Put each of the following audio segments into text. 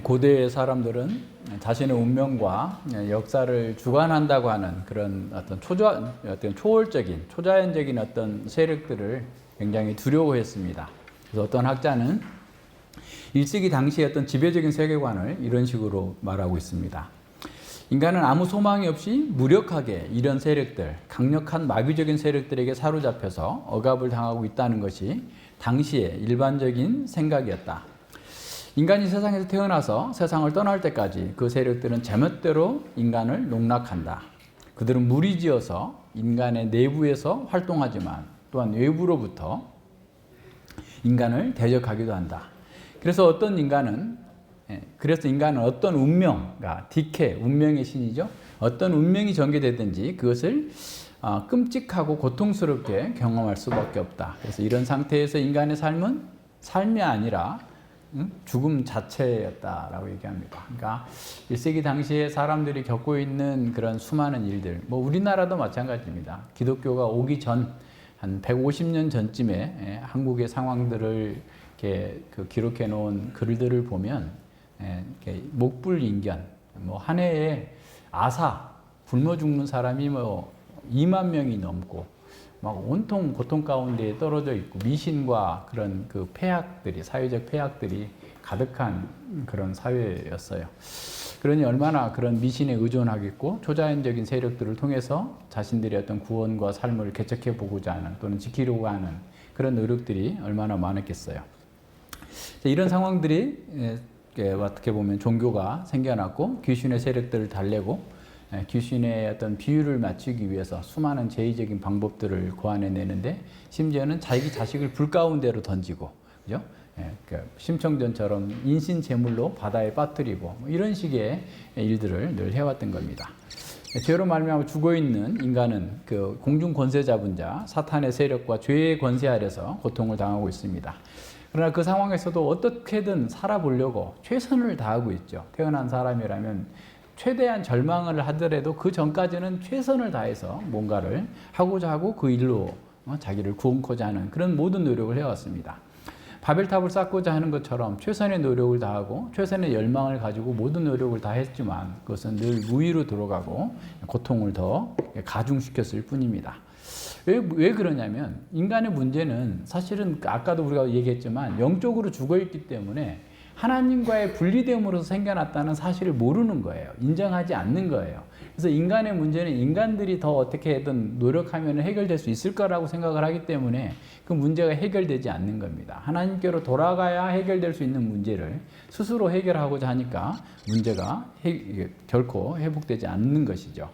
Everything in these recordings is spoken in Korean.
고대의 사람들은 자신의 운명과 역사를 주관한다고 하는 그런 어떤 초월적인, 초자연적인 어떤 세력들을 굉장히 두려워했습니다. 그래서 어떤 학자는 1세기 당시의 어떤 지배적인 세계관을 이런 식으로 말하고 있습니다. 인간은 아무 소망이 없이 무력하게 이런 세력들, 강력한 마귀적인 세력들에게 사로잡혀서 억압을 당하고 있다는 것이 당시의 일반적인 생각이었다. 인간이 세상에서 태어나서 세상을 떠날 때까지 그 세력들은 제멋대로 인간을 농락한다. 그들은 무리지어서 인간의 내부에서 활동하지만 또한 외부로부터 인간을 대적하기도 한다. 그래서 인간은 어떤 운명가, 디케, 운명의 신이죠. 어떤 운명이 전개되든지 그것을 끔찍하고 고통스럽게 경험할 수밖에 없다. 그래서 이런 상태에서 인간의 삶은 삶이 아니라 죽음 자체였다라고 얘기합니다. 그러니까 1세기 당시에 사람들이 겪고 있는 그런 수많은 일들, 우리나라도 마찬가지입니다. 기독교가 오기 전, 한 150년 전쯤에 한국의 상황들을 이렇게 기록해 놓은 글들을 보면 목불인견, 한 해에 굶어 죽는 사람이 2만 명이 넘고 온통 고통 가운데 떨어져 있고 미신과 그런 폐악들이, 사회적 폐악들이 가득한 그런 사회였어요. 그러니 얼마나 그런 미신에 의존하겠고 초자연적인 세력들을 통해서 자신들의 어떤 구원과 삶을 개척해 보고자 하는 또는 지키려고 하는 그런 노력들이 얼마나 많았겠어요. 이런 상황들이 어떻게 보면 종교가 생겨났고 귀신의 세력들을 달래고 귀신의 어떤 비유를 맞추기 위해서 수많은 제의적인 방법들을 고안해내는데 심지어는 자기 자식을 불 가운데로 던지고, 그죠? 심청전처럼 인신제물로 바다에 빠뜨리고 이런 식의 일들을 늘 해왔던 겁니다. 죄로 말미암아 죽어있는 인간은 공중 권세 잡은 자 사탄의 세력과 죄의 권세 아래서 고통을 당하고 있습니다. 그러나 그 상황에서도 어떻게든 살아보려고 최선을 다하고 있죠. 태어난 사람이라면 최대한 절망을 하더라도 그 전까지는 최선을 다해서 뭔가를 하고자 하고 그 일로 자기를 구원코자 하는 그런 모든 노력을 해왔습니다. 바벨탑을 쌓고자 하는 것처럼 최선의 노력을 다하고 최선의 열망을 가지고 모든 노력을 다했지만 그것은 늘 무위로 들어가고 고통을 더 가중시켰을 뿐입니다. 왜 그러냐면 인간의 문제는 사실은 아까도 우리가 얘기했지만 영적으로 죽어있기 때문에 하나님과의 분리됨으로서 생겨났다는 사실을 모르는 거예요. 인정하지 않는 거예요. 그래서 인간의 문제는 인간들이 더 어떻게든 노력하면 해결될 수 있을 거라고 생각을 하기 때문에 그 문제가 해결되지 않는 겁니다. 하나님께로 돌아가야 해결될 수 있는 문제를 스스로 해결하고자 하니까 문제가 결코 회복되지 않는 것이죠.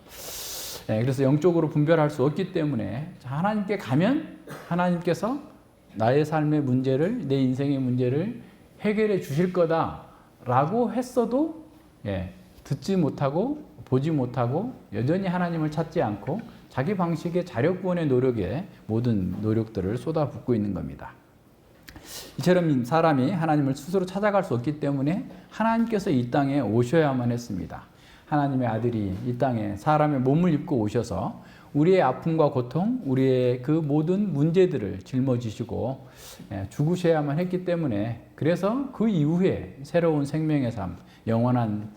그래서 영적으로 분별할 수 없기 때문에 하나님께 가면 하나님께서 나의 삶의 문제를, 내 인생의 문제를 해결해 주실 거다라고 했어도 듣지 못하고 보지 못하고 여전히 하나님을 찾지 않고 자기 방식의 자력구원의 노력에 모든 노력들을 쏟아붓고 있는 겁니다. 이처럼 사람이 하나님을 스스로 찾아갈 수 없기 때문에 하나님께서 이 땅에 오셔야만 했습니다. 하나님의 아들이 이 땅에 사람의 몸을 입고 오셔서 우리의 아픔과 고통, 우리의 그 모든 문제들을 짊어지시고 죽으셔야만 했기 때문에 그래서 그 이후에 새로운 생명의 삶, 영원한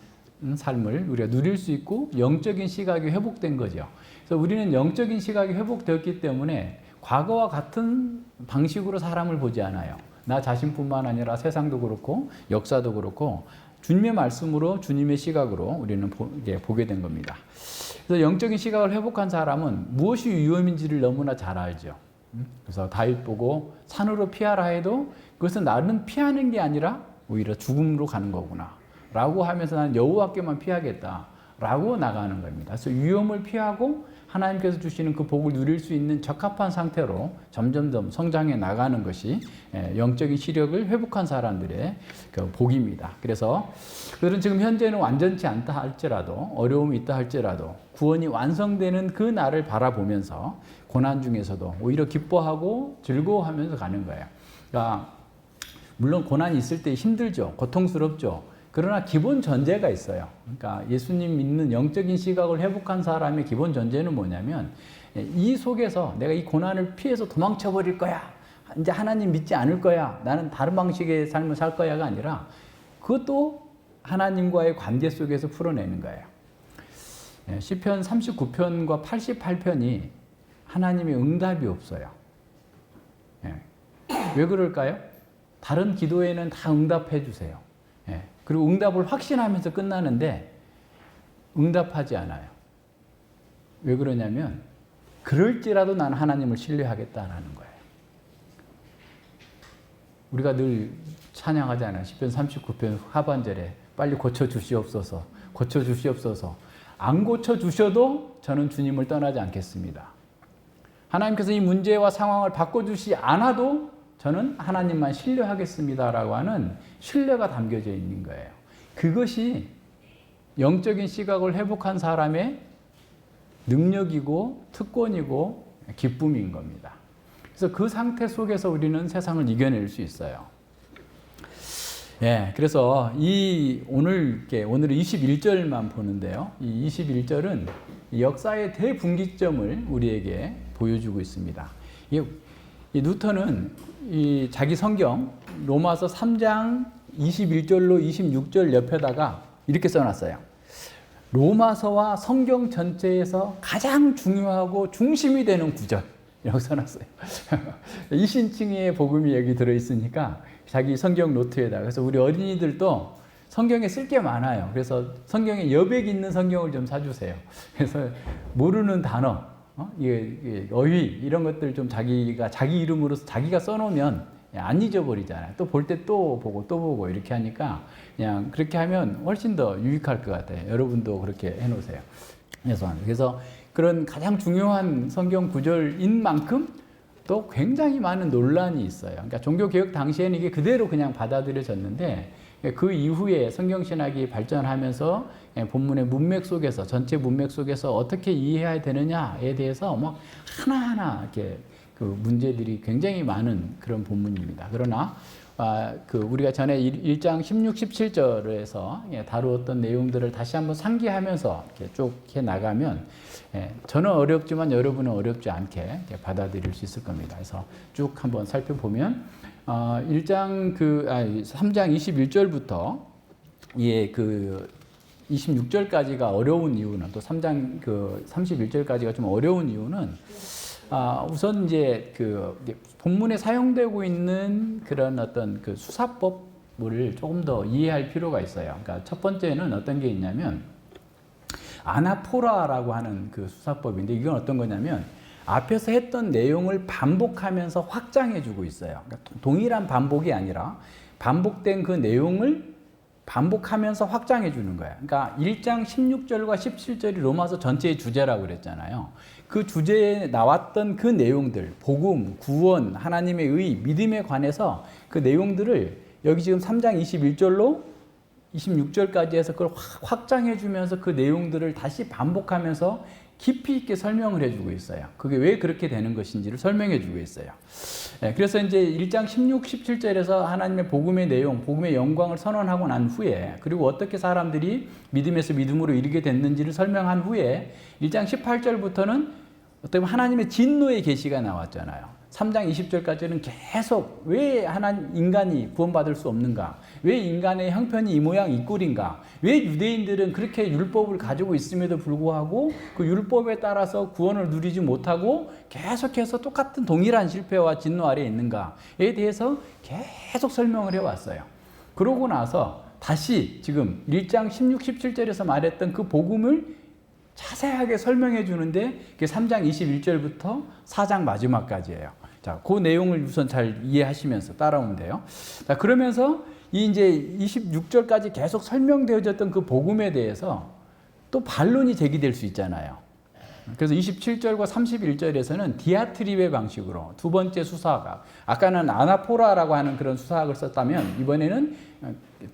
삶을 우리가 누릴 수 있고 영적인 시각이 회복된 거죠. 그래서 우리는 영적인 시각이 회복되었기 때문에 과거와 같은 방식으로 사람을 보지 않아요. 나 자신뿐만 아니라 세상도 그렇고 역사도 그렇고 주님의 말씀으로 주님의 시각으로 우리는 보게 된 겁니다. 그래서 영적인 시각을 회복한 사람은 무엇이 위험인지를 너무나 잘 알죠. 그래서 다윗 보고 산으로 피하라 해도 그것은 나는 피하는 게 아니라 오히려 죽음으로 가는 거구나 라고 하면서 나는 여호와께만 피하겠다 라고 나가는 겁니다. 그래서 위험을 피하고 하나님께서 주시는 그 복을 누릴 수 있는 적합한 상태로 점점점 성장해 나가는 것이 영적인 시력을 회복한 사람들의 그 복입니다. 그래서 그들은 지금 현재는 완전치 않다 할지라도 어려움이 있다 할지라도 구원이 완성되는 그 날을 바라보면서 고난 중에서도 오히려 기뻐하고 즐거워하면서 가는 거예요. 그러니까 물론 고난이 있을 때 힘들죠. 고통스럽죠. 그러나 기본 전제가 있어요. 그러니까 예수님 믿는 영적인 시각을 회복한 사람의 기본 전제는 뭐냐면 이 속에서 내가 이 고난을 피해서 도망쳐 버릴 거야 이제 하나님 믿지 않을 거야. 나는 다른 방식의 삶을 살 거야가 아니라 그것도 하나님과의 관계 속에서 풀어내는 거예요. 시편 39편과 88편이 하나님의 응답이 없어요. 왜 그럴까요? 다른 기도에는 다 응답해 주세요. 그리고 응답을 확신하면서 끝나는데 응답하지 않아요. 왜 그러냐면 그럴지라도 나는 하나님을 신뢰하겠다라는 거예요. 우리가 늘 찬양하잖아요. 시편 39편 하반절에 빨리 고쳐주시옵소서, 고쳐주시옵소서. 안 고쳐주셔도 저는 주님을 떠나지 않겠습니다. 하나님께서 이 문제와 상황을 바꿔주시 않아도 저는 하나님만 신뢰하겠습니다라고 하는 신뢰가 담겨져 있는 거예요. 그것이 영적인 시각을 회복한 사람의 능력이고 특권이고 기쁨인 겁니다. 그래서 그 상태 속에서 우리는 세상을 이겨낼 수 있어요. 그래서 오늘 21절만 보는데요. 이 21절은 역사의 대분기점을 우리에게 보여주고 있습니다. 이 누턴은 자기 성경 로마서 3장 21절로 26절 옆에다가 이렇게 써놨어요. 로마서와 성경 전체에서 가장 중요하고 중심이 되는 구절 이라고 써놨어요. 이신칭의 복음이 여기 들어있으니까 자기 성경 노트에다가. 그래서 우리 어린이들도 성경에 쓸 게 많아요. 그래서 성경에 여백 있는 성경을 좀 사주세요. 그래서 모르는 단어, 어휘 이런 것들 좀 자기가 자기 이름으로 자기가 써놓으면 안 잊어버리잖아요. 또 볼 때 또 보고 또 보고 이렇게 하니까 그냥 그렇게 하면 훨씬 더 유익할 것 같아요. 여러분도 그렇게 해놓으세요. 그래서 그런 가장 중요한 성경 구절인 만큼 또 굉장히 많은 논란이 있어요. 그러니까 종교개혁 당시에는 이게 그대로 그냥 받아들여졌는데 그 이후에 성경신학이 발전하면서 본문의 문맥 속에서, 전체 문맥 속에서 어떻게 이해해야 되느냐에 대해서 막 하나하나 이렇게 그 문제들이 굉장히 많은 그런 본문입니다. 그러나 우리가 전에 1장 16, 17절에서 다루었던 내용들을 다시 한번 상기하면서 이렇게 쭉 해 나가면 저는 어렵지만 여러분은 어렵지 않게 받아들일 수 있을 겁니다. 그래서 쭉 한번 살펴보면 3장 21절부터 26절까지가 어려운 이유는, 또 3장 31절까지가 좀 어려운 이유는 우선 이제 본문에 사용되고 있는 그런 어떤 그 수사법을 조금 더 이해할 필요가 있어요. 그러니까 첫 번째는 어떤 게 있냐면 아나포라라고 하는 그 수사법인데, 이건 어떤 거냐면 앞에서 했던 내용을 반복하면서 확장해주고 있어요. 그러니까 동일한 반복이 아니라 반복된 그 내용을 반복하면서 확장해 주는 거예요. 그러니까 1장 16절과 17절이 로마서 전체의 주제라고 그랬잖아요. 그 주제에 나왔던 그 내용들, 복음, 구원, 하나님의 의, 믿음에 관해서 그 내용들을 여기 지금 3장 21절로 26절까지 해서 그걸 확장해 주면서 그 내용들을 다시 반복하면서 깊이 있게 설명을 해주고 있어요. 그게 왜 그렇게 되는 것인지를 설명해 주고 있어요. 그래서 이제 1장 16, 17절에서 하나님의 복음의 내용, 복음의 영광을 선언하고 난 후에, 그리고 어떻게 사람들이 믿음에서 믿음으로 이르게 됐는지를 설명한 후에 1장 18절부터는 어떻게 보면 하나님의 진노의 계시가 나왔잖아요. 3장 20절까지는 계속 왜 인간이 구원받을 수 없는가? 왜 인간의 형편이 이 모양 이 꼴인가? 왜 유대인들은 그렇게 율법을 가지고 있음에도 불구하고 그 율법에 따라서 구원을 누리지 못하고 계속해서 똑같은 동일한 실패와 진노 아래에 있는가에 대해서 계속 설명을 해왔어요. 그러고 나서 다시 지금 1장 16, 17절에서 말했던 그 복음을 자세하게 설명해 주는데 그게 3장 21절부터 4장 마지막까지예요. 자, 그 내용을 우선 잘 이해하시면서 따라오면 돼요. 자, 그러면서 이제 26절까지 계속 설명되어졌던 그 복음에 대해서 또 반론이 제기될 수 있잖아요. 그래서 27절과 31절에서는 디아트립의 방식으로 두 번째 수사학, 아까는 아나포라라고 하는 그런 수사학을 썼다면 이번에는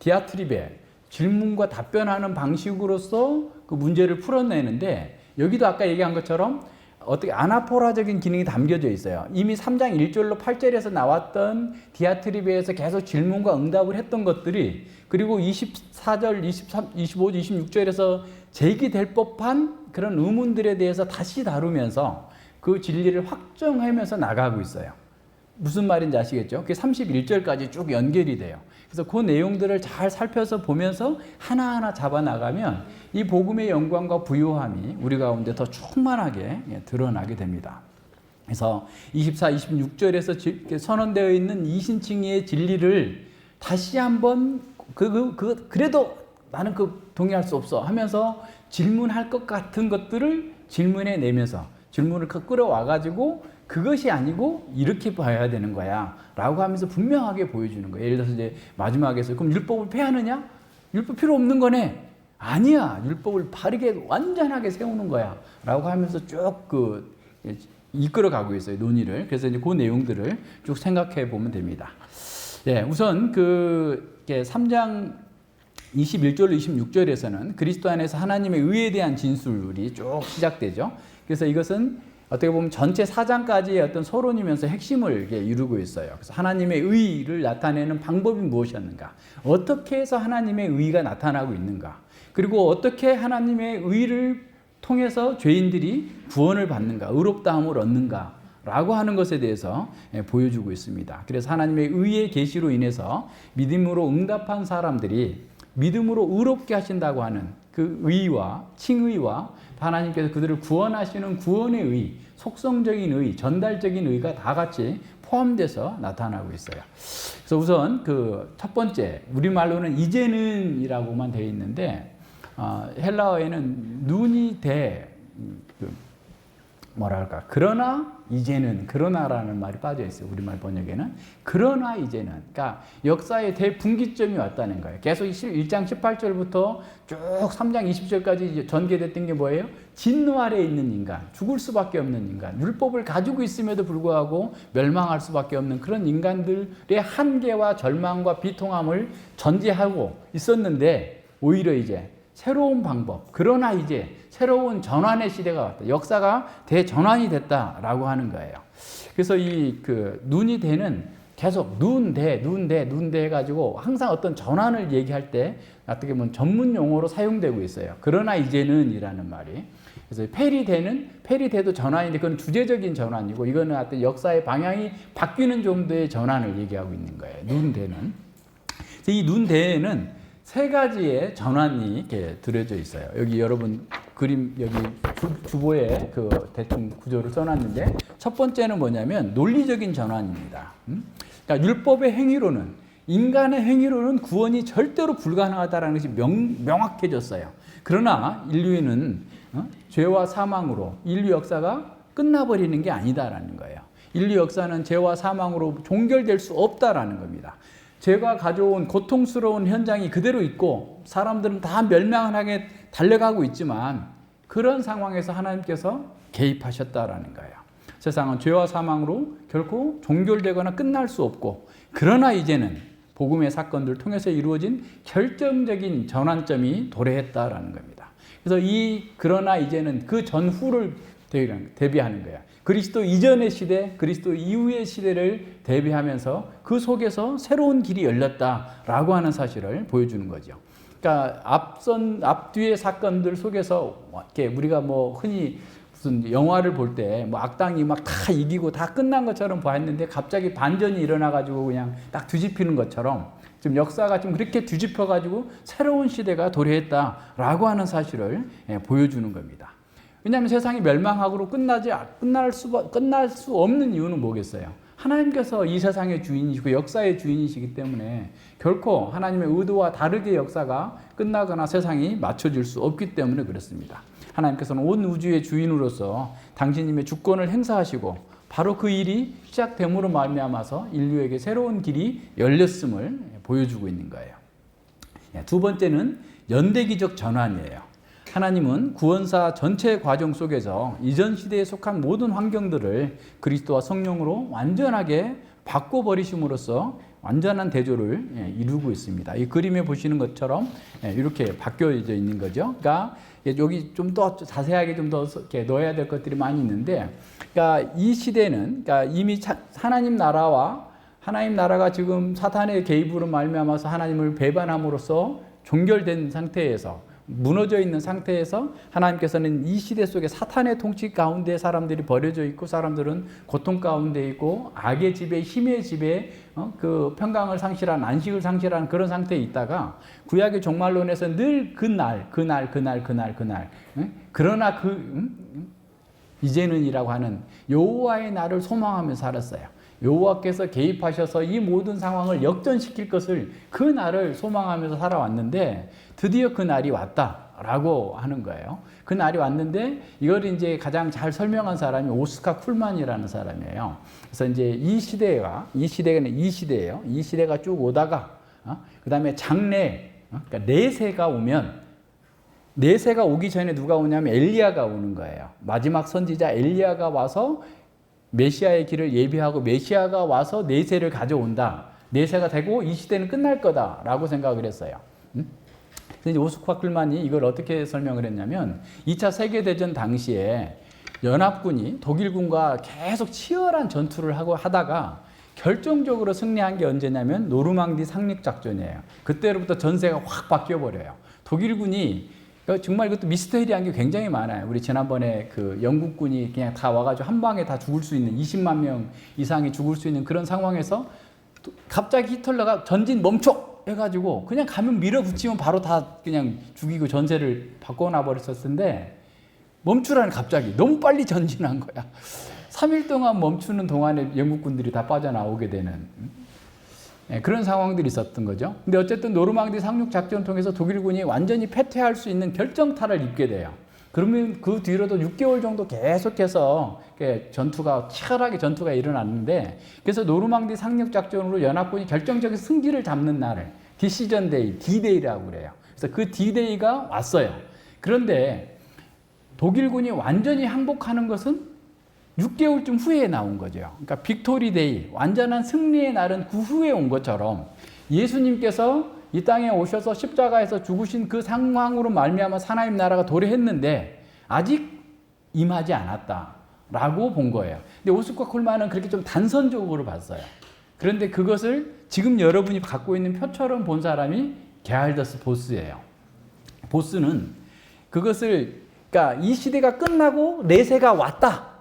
디아트립의 질문과 답변하는 방식으로서 그 문제를 풀어내는데, 여기도 아까 얘기한 것처럼 어떻게 아나포라적인 기능이 담겨져 있어요. 이미 3장 1절로 8절에서 나왔던 디아트립에서 계속 질문과 응답을 했던 것들이, 그리고 24절, 23, 25, 26절에서 제기될 법한 그런 의문들에 대해서 다시 다루면서 그 진리를 확정하면서 나가고 있어요. 무슨 말인지 아시겠죠? 그게 31절까지 쭉 연결이 돼요. 그래서 그 내용들을 잘 살펴서 보면서 하나하나 잡아 나가면 이 복음의 영광과 부요함이 우리 가운데 더 충만하게 드러나게 됩니다. 그래서 24, 26절에서 선언되어 있는 이신칭의의 진리를 다시 한번 그래도 나는 동의할 수 없어 하면서 질문할 것 같은 것들을 질문해 내면서 질문을 끌어와 가지고 그것이 아니고 이렇게 봐야 되는 거야 라고 하면서 분명하게 보여주는 거예요. 예를 들어서 이제 마지막에서 그럼 율법을 폐하느냐? 율법 필요 없는 거네. 아니야. 율법을 바르게 완전하게 세우는 거야 라고 하면서 쭉 이끌어 가고 있어요. 논의를. 그래서 이제 그 내용들을 쭉 생각해 보면 됩니다. 예, 우선 3장 21절로 26절에서는 그리스도 안에서 하나님의 의에 대한 진술이 쭉 시작되죠. 그래서 이것은 어떻게 보면 전체 4장까지의 어떤 서론이면서 핵심을 이루고 있어요. 그래서 하나님의 의를 나타내는 방법이 무엇이었는가? 어떻게 해서 하나님의 의가 나타나고 있는가? 그리고 어떻게 하나님의 의를 통해서 죄인들이 구원을 받는가? 의롭다함을 얻는가? 라고 하는 것에 대해서 보여주고 있습니다. 그래서 하나님의 의의 계시로 인해서 믿음으로 응답한 사람들이 믿음으로 의롭게 하신다고 하는 그 의와 칭의와 하나님께서 그들을 구원하시는 구원의 의, 속성적인 의, 전달적인 의가 다 같이 포함돼서 나타나고 있어요. 그래서 우선 첫 번째, 우리말로는 이제는이라고만 되어 있는데 헬라어에는 눈이 그러나 이제는, 그러나라는 말이 빠져 있어요. 우리말 번역에는. 그러나 이제는. 그러니까 역사의 대분기점이 왔다는 거예요. 계속 1장 18절부터 쭉 3장 20절까지 전개됐던 게 뭐예요? 진노 아래에 있는 인간, 죽을 수밖에 없는 인간, 율법을 가지고 있음에도 불구하고 멸망할 수밖에 없는 그런 인간들의 한계와 절망과 비통함을 전제하고 있었는데 오히려 이제 새로운 방법, 그러나 이제 새로운 전환의 시대가 왔다. 역사가 대전환이 됐다라고 하는 거예요. 그래서 눈이 되는 계속 눈대 해가지고 항상 어떤 전환을 얘기할 때 어떻게 보면 전문 용어로 사용되고 있어요. 그러나 이제는 이라는 말이. 그래서 페리대도 전환인데 그건 주제적인 전환이고 이거는 어떤 역사의 방향이 바뀌는 정도의 전환을 얘기하고 있는 거예요. 눈대는. 이 눈대에는 세 가지의 전환이 이렇게 들어져 있어요. 여기 여러분 그림 여기 주보에 대충 구조를 써놨는데 첫 번째는 뭐냐면 논리적인 전환입니다. 그러니까 율법의 행위로는 인간의 행위로는 구원이 절대로 불가능하다는 것이 명확해졌어요. 그러나 인류는 죄와 사망으로 인류 역사가 끝나버리는 게 아니다라는 거예요. 인류 역사는 죄와 사망으로 종결될 수 없다라는 겁니다. 죄가 가져온 고통스러운 현장이 그대로 있고 사람들은 다 멸망하게 달려가고 있지만 그런 상황에서 하나님께서 개입하셨다라는 거예요. 세상은 죄와 사망으로 결코 종결되거나 끝날 수 없고 그러나 이제는 복음의 사건들을 통해서 이루어진 결정적인 전환점이 도래했다라는 겁니다. 그래서 그러나 이제는 그 전후를 대비하는 거예요. 그리스도 이전의 시대, 그리스도 이후의 시대를 대비하면서 그 속에서 새로운 길이 열렸다라고 하는 사실을 보여주는 거죠. 그러니까 앞뒤의 사건들 속에서 이렇게 우리가 흔히 무슨 영화를 볼 때 악당이 막 다 이기고 다 끝난 것처럼 보았는데 갑자기 반전이 일어나가지고 그냥 딱 뒤집히는 것처럼 지금 역사가 지금 그렇게 뒤집혀가지고 새로운 시대가 도래했다라고 하는 사실을 보여주는 겁니다. 왜냐하면 세상이 멸망하고 끝날 수 없는 이유는 뭐겠어요? 하나님께서 이 세상의 주인이시고 역사의 주인이시기 때문에 결코 하나님의 의도와 다르게 역사가 끝나거나 세상이 맞춰질 수 없기 때문에 그렇습니다. 하나님께서는 온 우주의 주인으로서 당신님의 주권을 행사하시고 바로 그 일이 시작됨으로 말미암아서 인류에게 새로운 길이 열렸음을 보여주고 있는 거예요. 두 번째는 연대기적 전환이에요. 하나님은 구원사 전체 과정 속에서 이전 시대에 속한 모든 환경들을 그리스도와 성령으로 완전하게 바꿔버리심으로써 완전한 대조를 이루고 있습니다. 이 그림에 보시는 것처럼 이렇게 바뀌어져 있는 거죠. 그러니까 여기 좀 더 자세하게 좀 더 넣어야 될 것들이 많이 있는데, 그러니까 이 시대는 그러니까 이미 하나님 나라가 지금 사탄의 개입으로 말미암아서 하나님을 배반함으로써 종결된 상태에서 무너져 있는 상태에서 하나님께서는 이 시대 속에 사탄의 통치 가운데 사람들이 버려져 있고 사람들은 고통 가운데 있고 악의 지배, 힘의 지배, 그 평강을 상실한 안식을 상실한 그런 상태에 있다가 구약의 종말론에서 늘 그날 그러나 이제는이라고 하는 여호와의 날을 소망하며 살았어요. 여호와께서 개입하셔서 이 모든 상황을 역전시킬 것을 그 날을 소망하면서 살아왔는데 드디어 그 날이 왔다라고 하는 거예요. 그 날이 왔는데 이걸 이제 가장 잘 설명한 사람이 오스카 쿨만이라는 사람이에요. 그래서 이제 이 시대가 이 시대예요. 이 시대가 쭉 오다가 그 다음에 장래, 그러니까 내세가 오면 내세가 오기 전에 누가 오냐면 엘리야가 오는 거예요. 마지막 선지자 엘리야가 와서 메시아의 길을 예비하고 메시아가 와서 내세를 가져온다. 내세가 되고 이 시대는 끝날 거다라고 생각을 했어요. 그래서 오스카 쿨만이 이걸 어떻게 설명을 했냐면 2차 세계대전 당시에 연합군이 독일군과 계속 치열한 전투를 하다가 결정적으로 승리한 게 언제냐면 노르망디 상륙작전이에요. 그때로부터 전세가 확 바뀌어버려요. 독일군이 정말 이것도 미스테리한 게 굉장히 많아요. 우리 지난번에 그 영국군이 그냥 다 와가지고 한 방에 다 죽을 수 있는 20만 명 이상이 죽을 수 있는 그런 상황에서 갑자기 히틀러가 전진 멈춰 해가지고 그냥 가면 밀어붙이면 바로 다 그냥 죽이고 전세를 바꿔놔 버렸을 텐데 멈추라는 갑자기 너무 빨리 전진한 거야. 3일 동안 멈추는 동안에 영국군들이 다 빠져나오게 되는 그런 상황들이 있었던 거죠. 근데 어쨌든 노르망디 상륙 작전을 통해서 독일군이 완전히 패퇴할 수 있는 결정타를 입게 돼요. 그러면 그 뒤로도 6개월 정도 계속해서 치열하게 전투가 일어났는데 그래서 노르망디 상륙 작전으로 연합군이 결정적인 승기를 잡는 날을 디시전 데이, D-Day라고 그래요. 그래서 그 D-Day가 왔어요. 그런데 독일군이 완전히 항복하는 것은 6개월쯤 후에 나온 거죠. 그러니까 빅토리 데이, 완전한 승리의 날은 그 후에 온 것처럼 예수님께서 이 땅에 오셔서 십자가에서 죽으신 그 상황으로 말미암아 하나님 나라가 도래했는데 아직 임하지 않았다라고 본 거예요. 근데 오스카 콜만은 그렇게 좀 단선적으로 봤어요. 그런데 그것을 지금 여러분이 갖고 있는 표처럼 본 사람이 게할더스 보스예요. 보스는 그것을 그러니까 이 시대가 끝나고 내세가 왔다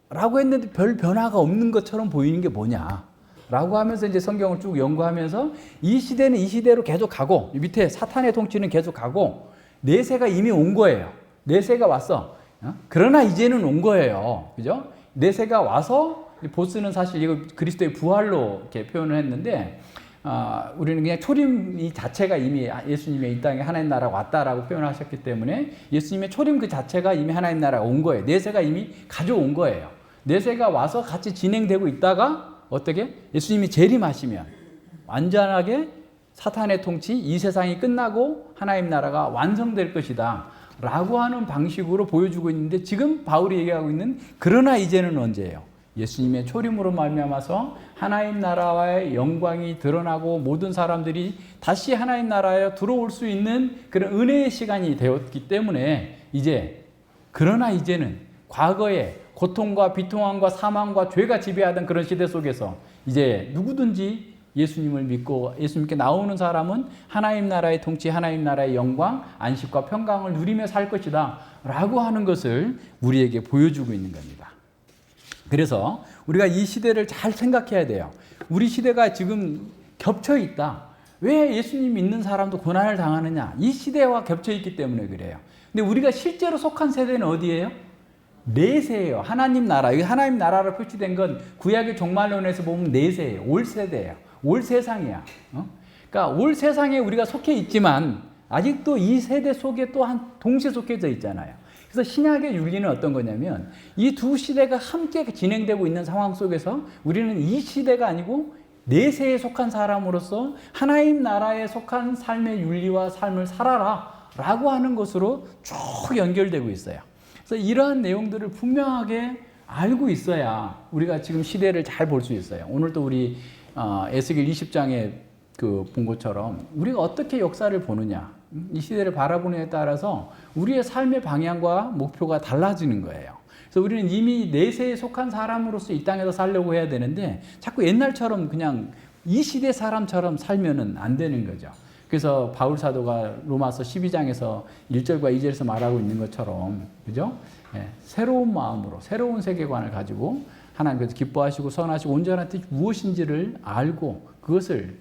라고 했는데 별 변화가 없는 것처럼 보이는 게 뭐냐 라고 하면서 이제 성경을 쭉 연구하면서 이 시대는 이 시대로 계속 가고 밑에 사탄의 통치는 계속 가고 내세가 이미 온 거예요. 내세가 왔어. 그러나 이제는 온 거예요. 그죠? 내세가 와서 보스는 사실 이거 그리스도의 부활로 이렇게 표현을 했는데 우리는 그냥 초림 자체가 이미 예수님의 이 땅에 하나님 나라가 왔다라고 표현하셨기 때문에 예수님의 초림 그 자체가 이미 하나님 나라가 온 거예요. 내세가 이미 가져온 거예요. 내세가 와서 같이 진행되고 있다가 어떻게? 예수님이 재림하시면 완전하게 사탄의 통치, 이 세상이 끝나고 하나님 나라가 완성될 것이다 라고 하는 방식으로 보여주고 있는데 지금 바울이 얘기하고 있는 그러나 이제는 언제예요? 예수님의 초림으로 말미암아서 하나님 나라와의 영광이 드러나고 모든 사람들이 다시 하나님 나라에 들어올 수 있는 그런 은혜의 시간이 되었기 때문에 이제 그러나 이제는 과거에 고통과 비통함과 사망과 죄가 지배하던 그런 시대 속에서 이제 누구든지 예수님을 믿고 예수님께 나오는 사람은 하나님 나라의 통치, 하나님 나라의 영광, 안식과 평강을 누리며 살 것이다 라고 하는 것을 우리에게 보여주고 있는 겁니다. 그래서 우리가 이 시대를 잘 생각해야 돼요. 우리 시대가 지금 겹쳐 있다. 왜 예수님 믿는 사람도 고난을 당하느냐? 이 시대와 겹쳐 있기 때문에 그래요. 근데 우리가 실제로 속한 세대는 어디예요? 내세예요. 하나님 나라. 이 하나님 나라로 표시된 건 구약의 종말론에서 보면 내세예요. 올 세대예요. 올 세상이야. 그러니까 올 세상에 우리가 속해 있지만 아직도 이 세대 속에 또 한 동시에 속해져 있잖아요. 그래서 신약의 윤리는 어떤 거냐면 이 두 시대가 함께 진행되고 있는 상황 속에서 우리는 이 시대가 아니고 내세에 속한 사람으로서 하나님 나라에 속한 삶의 윤리와 삶을 살아라 라고 하는 것으로 쭉 연결되고 있어요. 그래서 이러한 내용들을 분명하게 알고 있어야 우리가 지금 시대를 잘 볼 수 있어요. 오늘도 우리 에스겔 20장에 본 것처럼 우리가 어떻게 역사를 보느냐, 이 시대를 바라보느냐에 따라서 우리의 삶의 방향과 목표가 달라지는 거예요. 그래서 우리는 이미 내세에 속한 사람으로서 이 땅에서 살려고 해야 되는데 자꾸 옛날처럼 그냥 이 시대 사람처럼 살면은 안 되는 거죠. 그래서 바울 사도가 로마서 12장에서 1절과 2절에서 말하고 있는 것처럼, 그죠? 예, 새로운 마음으로, 새로운 세계관을 가지고 하나님께서 기뻐하시고 선하시고 온전한 뜻이 무엇인지를 알고 그것을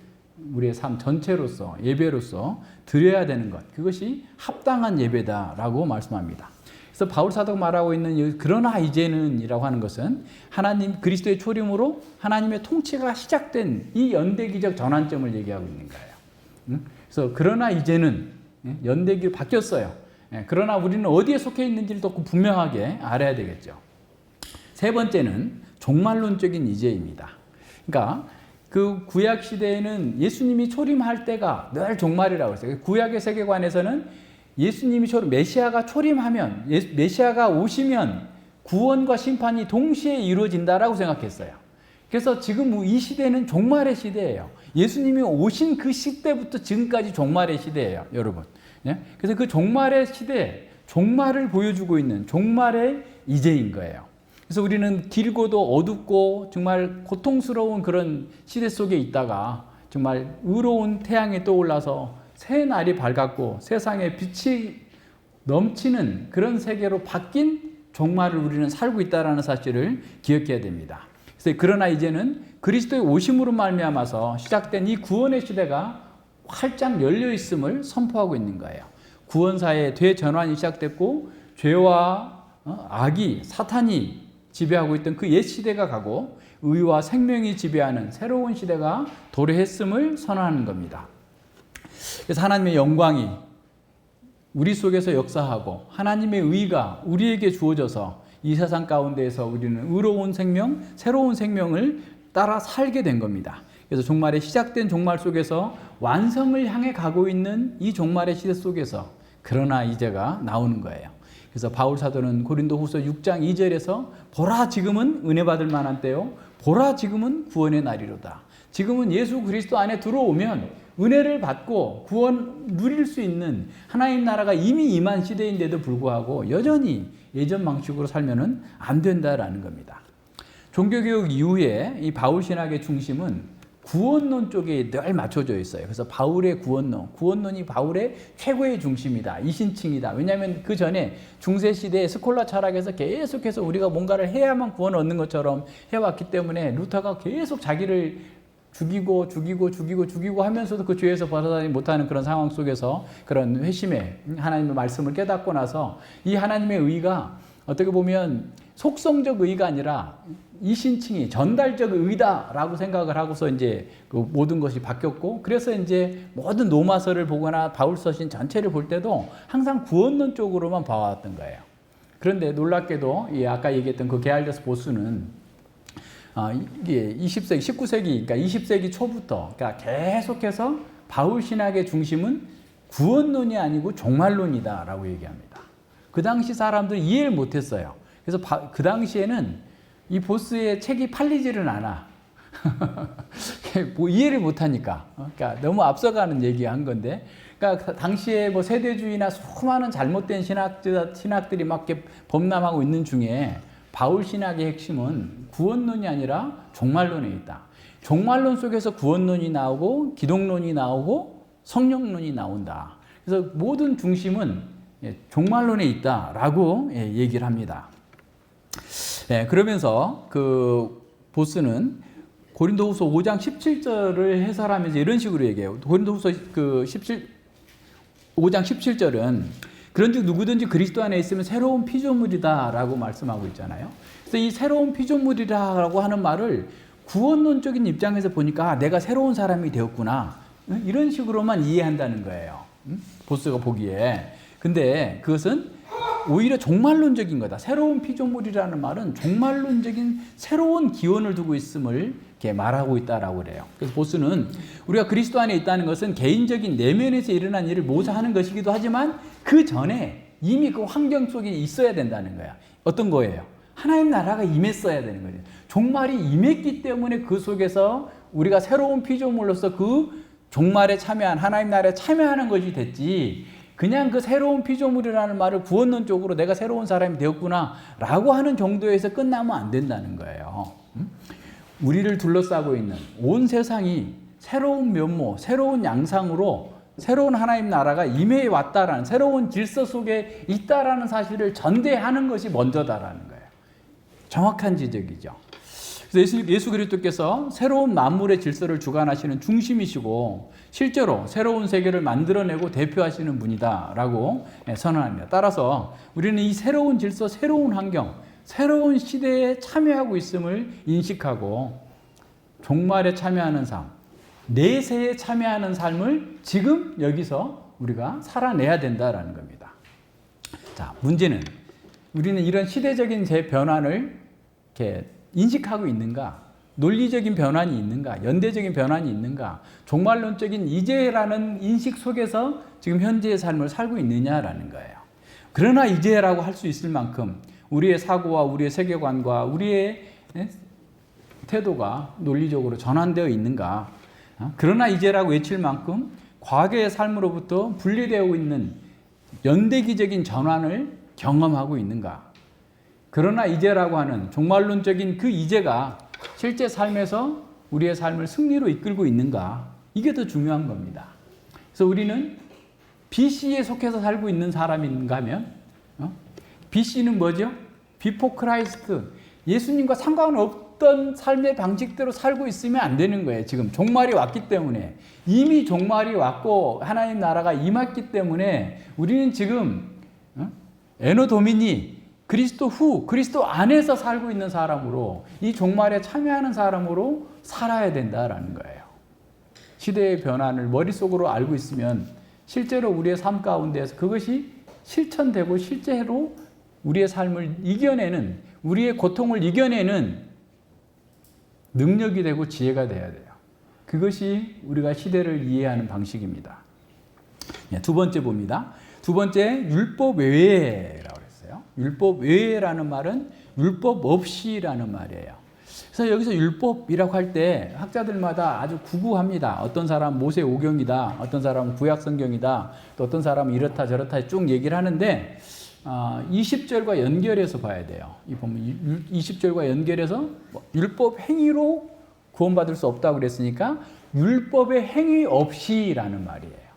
우리의 삶 전체로서, 예배로서 드려야 되는 것. 그것이 합당한 예배다라고 말씀합니다. 그래서 바울 사도가 말하고 있는 그러나 이제는 이라고 하는 것은 하나님 그리스도의 초림으로 하나님의 통치가 시작된 이 연대기적 전환점을 얘기하고 있는 거예요. 그래서 그러나 이제는 연대기로 바뀌었어요. 그러나 우리는 어디에 속해 있는지를 더 분명하게 알아야 되겠죠. 세 번째는 종말론적인 이제입니다. 그러니까 그 구약 시대에는 예수님이 초림할 때가 늘 종말이라고 했어요. 구약의 세계관에서는 예수님이 메시아가 초림하면, 메시아가 오시면 구원과 심판이 동시에 이루어진다라고 생각했어요. 그래서 지금 이 시대는 종말의 시대예요. 예수님이 오신 그 시대부터 지금까지 종말의 시대예요, 여러분. 그래서 그 종말의 시대, 종말을 보여주고 있는 종말의 이제인 거예요. 그래서 우리는 길고도 어둡고 정말 고통스러운 그런 시대 속에 있다가 정말 의로운 태양이 떠올라서 새 날이 밝았고 세상에 빛이 넘치는 그런 세계로 바뀐 종말을 우리는 살고 있다는 사실을 기억해야 됩니다. 그래서 그러나 이제는 그리스도의 오심으로 말미암아서 시작된 이 구원의 시대가 활짝 열려 있음을 선포하고 있는 거예요. 구원사의 대전환이 시작됐고 죄와 악이, 사탄이 지배하고 있던 그 옛 시대가 가고 의와 생명이 지배하는 새로운 시대가 도래했음을 선언하는 겁니다. 그래서 하나님의 영광이 우리 속에서 역사하고 하나님의 의가 우리에게 주어져서 이 세상 가운데에서 우리는 의로운 생명, 새로운 생명을 따라 살게 된 겁니다. 그래서 종말의 시작된 종말 속에서 완성을 향해 가고 있는 이 종말의 시대 속에서 그러나 이제가 나오는 거예요. 그래서 바울 사도는 고린도후서 6장 2절에서 보라 지금은 은혜 받을 만한 때요, 보라 지금은 구원의 날이로다. 지금은 예수 그리스도 안에 들어오면 은혜를 받고 구원 누릴 수 있는 하나님 나라가 이미 임한 시대인데도 불구하고 여전히 예전 방식으로 살면은 안 된다라는 겁니다. 종교개혁 이후에 이 바울 신학의 중심은 구원론 쪽에 늘 맞춰져 있어요. 그래서 바울의 구원론이 바울의 최고의 중심이다, 이신칭이다. 왜냐하면 그 전에 중세시대 스콜라 철학에서 계속해서 우리가 뭔가를 해야만 구원을 얻는 것처럼 해왔기 때문에 루터가 계속 자기를 죽이고 하면서도 그 죄에서 벗어나지 못하는 그런 상황 속에서 그런 회심에 하나님의 말씀을 깨닫고 나서 이 하나님의 의가 어떻게 보면 속성적 의가 아니라 이신칭이 전달적 의다라고 생각을 하고서 이제 그 모든 것이 바뀌었고, 그래서 이제 모든 로마서를 보거나 바울 서신 전체를 볼 때도 항상 구원론 쪽으로만 봐왔던 거예요. 그런데 놀랍게도 아까 얘기했던 그 게알더스 보스는 이게 20세기, 19세기, 그러니까 20세기 초부터 그러니까 계속해서 바울 신학의 중심은 구원론이 아니고 종말론이다라고 얘기합니다. 그 당시 사람들은 이해를 못했어요. 그래서 그 당시에는 이 보스의 책이 팔리지를 않아. 뭐 이해를 못하니까. 그러니까 너무 앞서가는 얘기한 건데, 그러니까 당시에 뭐 세대주의나 수많은 잘못된 신학들이 막 이렇게 범람하고 있는 중에 바울 신학의 핵심은 구원론이 아니라 종말론에 있다. 종말론 속에서 구원론이 나오고 기독론이 나오고 성령론이 나온다. 그래서 모든 중심은 종말론에 있다라고 얘기를 합니다. 그러면서 그 보스는 고린도후서 5장 17절을 해설하면서 이런 식으로 얘기해요. 고린도후서 그 5장 17절은 그런즉 누구든지 그리스도 안에 있으면 새로운 피조물이다라고 말씀하고 있잖아요. 그래서 이 새로운 피조물이라고 하는 말을 구원론적인 입장에서 보니까 내가 새로운 사람이 되었구나, 이런 식으로만 이해한다는 거예요. 보스가 보기에. 근데 그것은 오히려 종말론적인 거다. 새로운 피조물이라는 말은 종말론적인 새로운 기원을 두고 있음을 이렇게 말하고 있다라고 그래요. 그래서 보스는 우리가 그리스도 안에 있다는 것은 개인적인 내면에서 일어난 일을 모사하는 것이기도 하지만 그 전에 이미 그 환경 속에 있어야 된다는 거야. 어떤 거예요? 하나님 나라가 임했어야 되는 거죠. 종말이 임했기 때문에 그 속에서 우리가 새로운 피조물로서 그 종말에 참여한, 하나님 나라에 참여하는 것이 됐지, 그냥 그 새로운 피조물이라는 말을 구원론 쪽으로 내가 새로운 사람이 되었구나 라고 하는 정도에서 끝나면 안 된다는 거예요. 우리를 둘러싸고 있는 온 세상이 새로운 면모, 새로운 양상으로 새로운 하나님 나라가 임해 왔다라는, 새로운 질서 속에 있다라는 사실을 전대하는 것이 먼저다라는 거예요. 정확한 지적이죠. 그래서 예수 그리스도께서 새로운 만물의 질서를 주관하시는 중심이시고 실제로 새로운 세계를 만들어내고 대표하시는 분이다라고 선언합니다. 따라서 우리는 이 새로운 질서, 새로운 환경, 새로운 시대에 참여하고 있음을 인식하고 종말에 참여하는 삶, 내세에 참여하는 삶을 지금 여기서 우리가 살아내야 된다라는 겁니다. 자, 문제는 우리는 이런 시대적인 변환을 이렇게 인식하고 있는가? 논리적인 변환이 있는가? 연대적인 변환이 있는가? 종말론적인 이제라는 인식 속에서 지금 현재의 삶을 살고 있느냐라는 거예요. 그러나 이제라고 할 수 있을 만큼 우리의 사고와 우리의 세계관과 우리의 태도가 논리적으로 전환되어 있는가? 그러나 이제라고 외칠 만큼 과거의 삶으로부터 분리되어 있는 연대기적인 전환을 경험하고 있는가? 그러나 이제라고 하는 종말론적인 그 이제가 실제 삶에서 우리의 삶을 승리로 이끌고 있는가? 이게 더 중요한 겁니다. 그래서 우리는 BC에 속해서 살고 있는 사람인가 하면 BC는 뭐죠? Before Christ. 예수님과 상관없던 삶의 방식대로 살고 있으면 안 되는 거예요. 지금 종말이 왔기 때문에. 이미 종말이 왔고 하나님 나라가 임했기 때문에 우리는 지금 에노 도미니, 그리스도 후, 그리스도 안에서 살고 있는 사람으로, 이 종말에 참여하는 사람으로 살아야 된다라는 거예요. 시대의 변환을 머릿속으로 알고 있으면 실제로 우리의 삶 가운데에서 그것이 실천되고 실제로 우리의 삶을 이겨내는, 우리의 고통을 이겨내는 능력이 되고 지혜가 돼야 돼요. 그것이 우리가 시대를 이해하는 방식입니다. 두 번째 봅니다. 두 번째, 율법 외에라고 했어요. 율법 외에라는 말은 율법 없이라는 말이에요. 그래서 여기서 율법이라고 할 때 학자들마다 아주 구구합니다. 어떤 사람은 모세 오경이다, 어떤 사람은 구약 성경이다, 또 어떤 사람은 이렇다 저렇다 쭉 얘기를 하는데 20절과 연결해서 봐야 돼요. 이 보면 20절과 연결해서 율법 행위로 구원받을 수 없다고 그랬으니까 율법의 행위 없이라는 말이에요.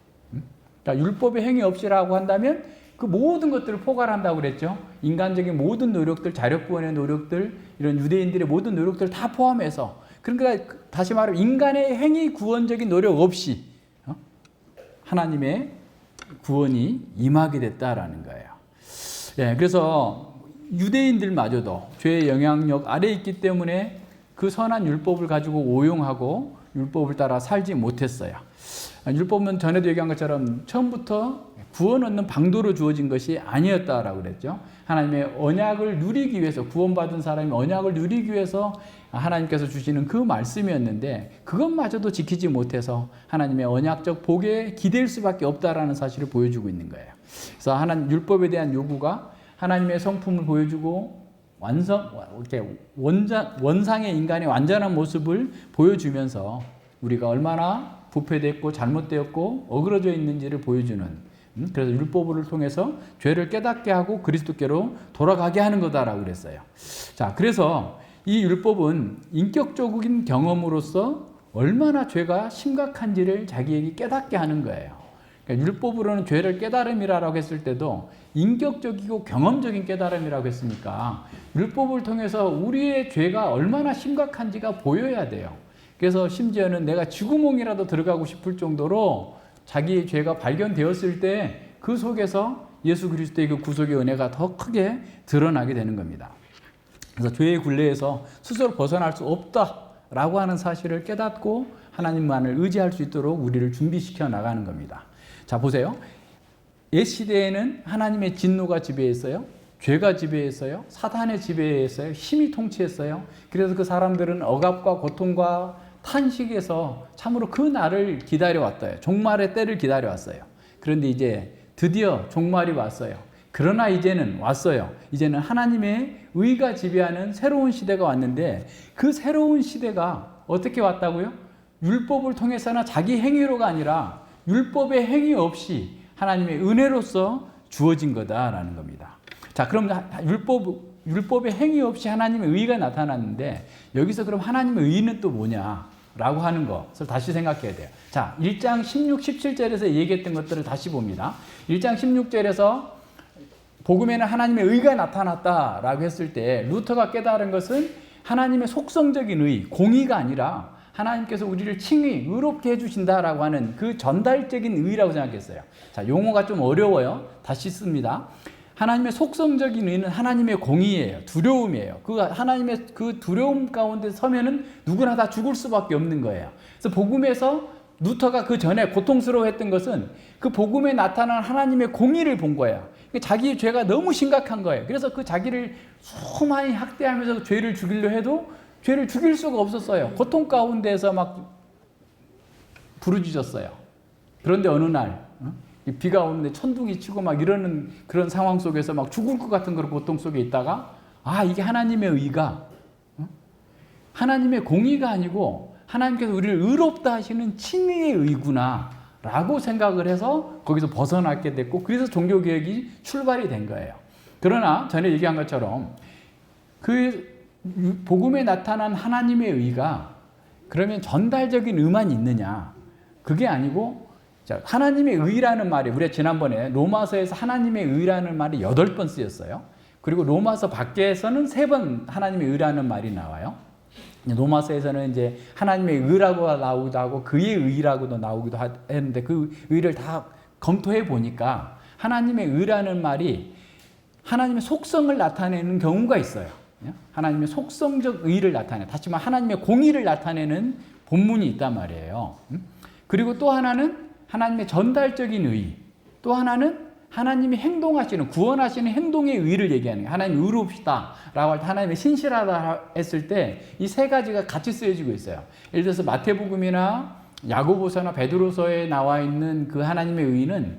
그러니까 율법의 행위 없이라고 한다면 그 모든 것들을 포괄한다고 그랬죠. 인간적인 모든 노력들, 자력구원의 노력들, 이런 유대인들의 모든 노력들을 다 포함해서, 그러니까 다시 말하면 인간의 행위 구원적인 노력 없이 하나님의 구원이 임하게 됐다라는 거예요. 예, 그래서 유대인들마저도 죄의 영향력 아래에 있기 때문에 그 선한 율법을 가지고 오용하고 율법을 따라 살지 못했어요. 율법은 전에도 얘기한 것처럼 처음부터 구원 얻는 방도로 주어진 것이 아니었다라고 그랬죠. 하나님의 언약을 누리기 위해서, 구원받은 사람이 언약을 누리기 위해서 하나님께서 주시는 그 말씀이었는데 그것마저도 지키지 못해서 하나님의 언약적 복에 기댈 수밖에 없다라는 사실을 보여주고 있는 거예요. 그래서 하나님 율법에 대한 요구가 하나님의 성품을 보여주고 이렇게 원상의 인간의 완전한 모습을 보여주면서 우리가 얼마나 부패됐고 잘못되었고 어그러져 있는지를 보여주는, 그래서 율법을 통해서 죄를 깨닫게 하고 그리스도께로 돌아가게 하는 거다라고 그랬어요. 자, 그래서 이 율법은 인격적인 경험으로서 얼마나 죄가 심각한지를 자기에게 깨닫게 하는 거예요. 그러니까 율법으로는 죄를 깨달음이라고 했을 때도 인격적이고 경험적인 깨달음이라고 했으니까 율법을 통해서 우리의 죄가 얼마나 심각한지가 보여야 돼요. 그래서 심지어는 내가 쥐구멍이라도 들어가고 싶을 정도로 자기의 죄가 발견되었을 때 그 속에서 예수 그리스도의 그 구속의 은혜가 더 크게 드러나게 되는 겁니다. 그래서 죄의 굴레에서 스스로 벗어날 수 없다라고 하는 사실을 깨닫고 하나님만을 의지할 수 있도록 우리를 준비시켜 나가는 겁니다. 자, 보세요. 옛 시대에는 하나님의 진노가 지배했어요. 죄가 지배했어요. 사탄의 지배했어요. 힘이 통치했어요. 그래서 그 사람들은 억압과 고통과 탄식에서 참으로 그 날을 기다려왔어요. 종말의 때를 기다려왔어요. 그런데 이제 드디어 종말이 왔어요. 그러나 이제는 왔어요. 이제는 하나님의 의가 지배하는 새로운 시대가 왔는데 그 새로운 시대가 어떻게 왔다고요? 율법을 통해서나 자기 행위로가 아니라 율법의 행위 없이 하나님의 은혜로서 주어진 거다라는 겁니다. 자, 그럼 율법의 행위 없이 하나님의 의가 나타났는데 여기서 그럼 하나님의 의는 또 뭐냐? 라고 하는 것을 다시 생각해야 돼요. 자, 1장 16, 17절에서 얘기했던 것들을 다시 봅니다. 1장 16절에서 복음에는 하나님의 의가 나타났다라고 했을 때 루터가 깨달은 것은 하나님의 속성적인 의, 공의가 아니라 하나님께서 우리를 칭의, 의롭게 해주신다라고 하는 그 전달적인 의라고 생각했어요. 자, 용어가 좀 어려워요. 다시 씁니다. 하나님의 속성적인 의는 하나님의 공의예요. 두려움이에요. 그 하나님의 그 두려움 가운데 서면은 누구나 다 죽을 수밖에 없는 거예요. 그래서 복음에서 루터가 그 전에 고통스러워했던 것은 그 복음에 나타난 하나님의 공의를 본 거예요. 자기의 죄가 너무 심각한 거예요. 그래서 그 자기를 수많이 학대하면서 죄를 죽이려 해도 죄를 죽일 수가 없었어요. 고통 가운데에서 막 부르짖었어요. 그런데 어느 날 비가 오는데 천둥이 치고 막 이러는 그런 상황 속에서 막 죽을 것 같은 그런 고통 속에 있다가 이게 하나님의 의가 하나님의 공의가 아니고 하나님께서 우리를 의롭다 하시는 칭의의 의구나 라고 생각을 해서 거기서 벗어나게 됐고 그래서 종교개혁이 출발이 된 거예요. 그러나 전에 얘기한 것처럼 그 복음에 나타난 하나님의 의가 그러면 전달적인 의만 있느냐? 그게 아니고 하나님의 의라는 말이 우리가 지난번에 로마서에서 하나님의 의라는 말이 8번 쓰였어요. 그리고 로마서 밖에서는 3번 하나님의 의라는 말이 나와요. 로마서에서는 이제 하나님의 의라고 나오기도 하고 그의 의라고도 나오기도 했는데 그 의를 다 검토해 보니까 하나님의 의라는 말이 하나님의 속성을 나타내는 경우가 있어요. 하나님의 속성적 의를 나타내, 다시 말해 하나님의 공의를 나타내는 본문이 있단 말이에요. 그리고 또 하나는 하나님의 전달적인 의, 또 하나는 하나님이 행동하시는, 구원하시는 행동의 의를 얘기하는 거예요. 하나님 의롭시다 라고 할 때 하나님의 신실하다 했을 때 이 3가지가 같이 쓰여지고 있어요. 예를 들어서 마태복음이나 야고보서나 베드로서에 나와 있는 그 하나님의 의는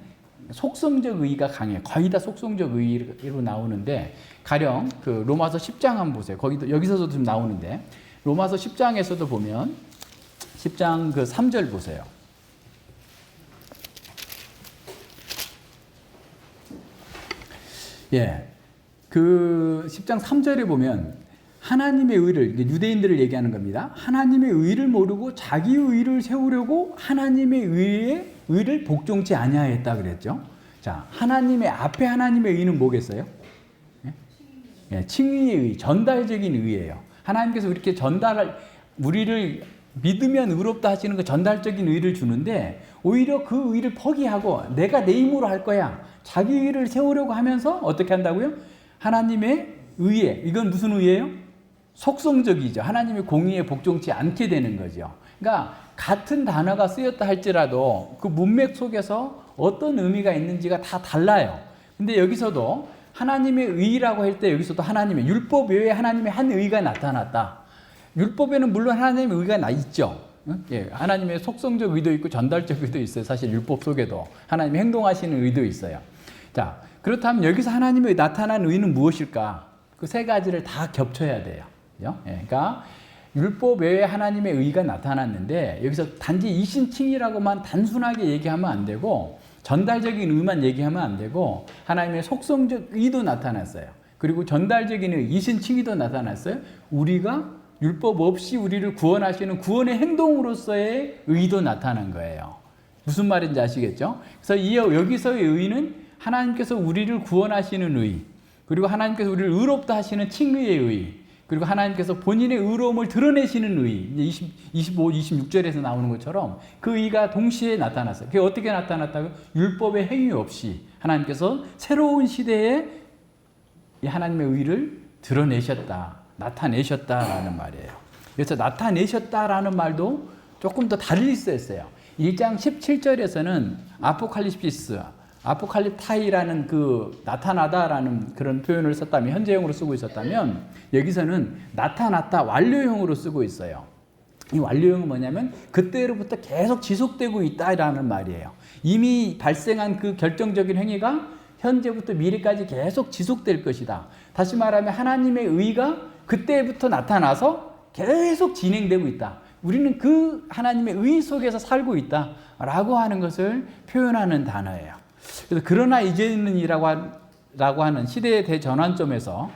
속성적 의가 강해요. 거의 다 속성적 의로 나오는데 가령 그 로마서 10장 한번 보세요. 여기서도 좀 나오는데 로마서 10장에서도 보면 10장 그 3절 보세요. 예, 그 10장 3절에 보면 하나님의 의를, 유대인들을 얘기하는 겁니다. 하나님의 의를 모르고 자기 의를 세우려고 하나님의 의를 복종치 아니하였다 그랬죠. 자, 하나님의 앞에 하나님의 의는 뭐겠어요? 예, 칭의의 의, 전달적인 의예요. 하나님께서 이렇게 우리를 믿으면 의롭다 하시는 그 전달적인 의를 주는데 오히려 그 의를 포기하고 내가 내 힘으로 할 거야. 자기 의를 세우려고 하면서 어떻게 한다고요? 하나님의 의에, 이건 무슨 의예요? 속성적이죠. 하나님의 공의에 복종치 않게 되는 거죠. 그러니까 같은 단어가 쓰였다 할지라도 그 문맥 속에서 어떤 의미가 있는지가 다 달라요. 근데 여기서도 하나님의 의라고 할 때 여기서도 하나님의 율법 외에 하나님의 한 의가 나타났다. 율법에는 물론 하나님의 의가 있죠. 예, 하나님의 속성적 의도 있고 전달적 의도 있어요. 사실 율법 속에도 하나님의 행동하시는 의도 있어요. 자, 그렇다면 여기서 하나님의 나타난 의는 무엇일까? 그 3가지를 다 겹쳐야 돼요. 그죠? 예, 그러니까 율법 외에 하나님의 의가 나타났는데 여기서 단지 이신칭이라고만 단순하게 얘기하면 안 되고 전달적인 의만 얘기하면 안 되고 하나님의 속성적 의도 나타났어요. 그리고 전달적인 의, 이신칭의도 나타났어요. 우리가 율법 없이 우리를 구원하시는 구원의 행동으로서의 의도 나타난 거예요. 무슨 말인지 아시겠죠? 그래서 여기서의 의는 하나님께서 우리를 구원하시는 의, 그리고 하나님께서 우리를 의롭다 하시는 칭의의 의, 그리고 하나님께서 본인의 의로움을 드러내시는 의, 25, 26절에서 나오는 것처럼 그 의가 동시에 나타났어요. 그게 어떻게 나타났다고요? 율법의 행위 없이 하나님께서 새로운 시대에 이 하나님의 의를 드러내셨다, 나타내셨다라는 말이에요. 그래서 나타내셨다라는 말도 조금 더 달리 쓰였어요. 1장 17절에서는 아포칼립타이라는 그 나타나다라는 그런 표현을 썼다면, 현재형으로 쓰고 있었다면 여기서는 나타났다 완료형으로 쓰고 있어요. 이 완료형은 뭐냐면 그때로부터 계속 지속되고 있다라는 말이에요. 이미 발생한 그 결정적인 행위가 현재부터 미래까지 계속 지속될 것이다. 다시 말하면 하나님의 의가 그때부터 나타나서 계속 진행되고 있다. 우리는 그 하나님의 의 속에서 살고 있다라고 하는 것을 표현하는 단어예요. 그래서 그러나 이제는이라고 하는 시대의 대전환점에서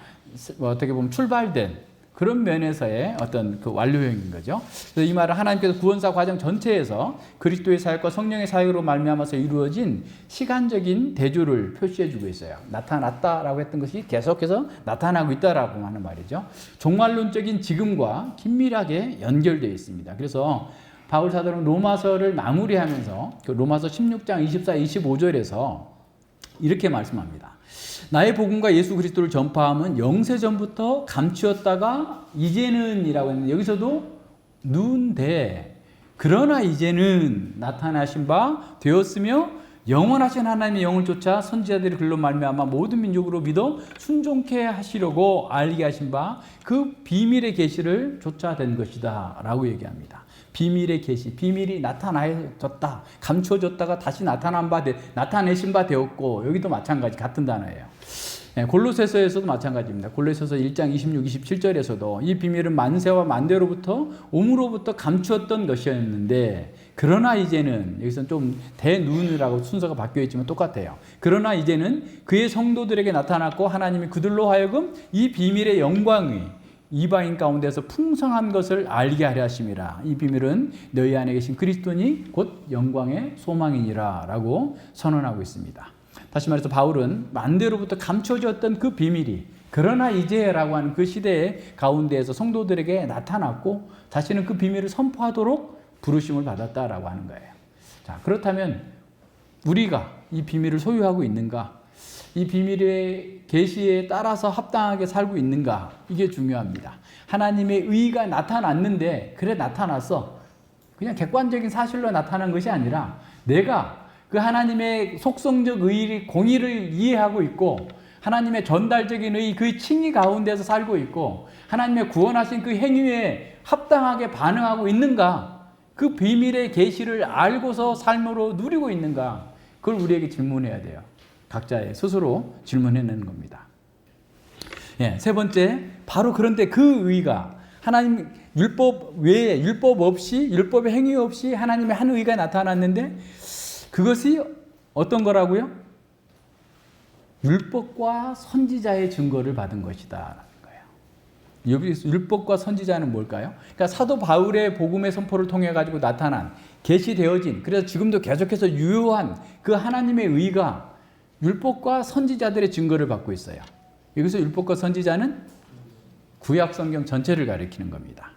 어떻게 보면 출발된 그런 면에서의 어떤 그 완료형인 거죠. 그래서 이 말은 하나님께서 구원사 과정 전체에서 그리스도의 사역과 성령의 사역으로 말미암아서 이루어진 시간적인 대조를 표시해주고 있어요. 나타났다라고 했던 것이 계속해서 나타나고 있다라고 하는 말이죠. 종말론적인 지금과 긴밀하게 연결되어 있습니다. 그래서 바울 사도는 로마서를 마무리하면서 그 로마서 16장 24, 25절에서 이렇게 말씀합니다. 나의 복음과 예수 그리스도를 전파함은 영세전부터 감추었다가 이제는 이라고 했는데 여기서도 누운데 그러나 이제는 나타나신 바 되었으며 영원하신 하나님의 영을 쫓아 선지자들이 글로 말미암아 모든 민족으로 믿어 순종케 하시려고 알게 하신 바 그 비밀의 계시를 쫓아낸 것이다 라고 얘기합니다. 비밀의 계시, 비밀이 나타나졌다, 감춰졌다가 다시 나타내신 바 되었고, 여기도 마찬가지 같은 단어예요. 골로새서에서도 마찬가지입니다. 골로새서 1장 26, 27절에서도 이 비밀은 만세와 만대로부터 오므로부터 감추었던 것이었는데 그러나 이제는 여기서는 좀 대눈이라고 순서가 바뀌어 있지만 똑같아요. 그러나 이제는 그의 성도들에게 나타났고 하나님이 그들로 하여금 이 비밀의 영광이 이방인 가운데서 풍성한 것을 알게 하려 하심이라. 이 비밀은 너희 안에 계신 그리스도니 곧 영광의 소망이니라 라고 선언하고 있습니다. 다시 말해서 바울은 만대로부터 감춰졌던 그 비밀이 그러나 이제라고 하는 그 시대의 가운데에서 성도들에게 나타났고 자신은 그 비밀을 선포하도록 부르심을 받았다라고 하는 거예요. 자, 그렇다면 우리가 이 비밀을 소유하고 있는가? 이 비밀의 계시에 따라서 합당하게 살고 있는가? 이게 중요합니다. 하나님의 의가 나타났는데 그래 나타났어. 그냥 객관적인 사실로 나타난 것이 아니라 내가 그 하나님의 속성적 의, 공의를 이해하고 있고 하나님의 전달적인 의, 그 칭의 가운데서 살고 있고 하나님의 구원하신 그 행위에 합당하게 반응하고 있는가? 그 비밀의 계시를 알고서 삶으로 누리고 있는가? 그걸 우리에게 질문해야 돼요. 각자의 스스로 질문해내는 겁니다. 세 번째, 바로 그런데 그 의가 하나님 율법 외에 율법 없이 율법의 행위 없이 하나님의 한 의가 나타났는데 그것이 어떤 거라고요? 율법과 선지자의 증거를 받은 것이다. 여기서 율법과 선지자는 뭘까요? 그러니까 사도 바울의 복음의 선포를 통해 가지고 나타난 계시되어진 그래서 지금도 계속해서 유효한 그 하나님의 의가 율법과 선지자들의 증거를 받고 있어요. 여기서 율법과 선지자는 구약 성경 전체를 가리키는 겁니다.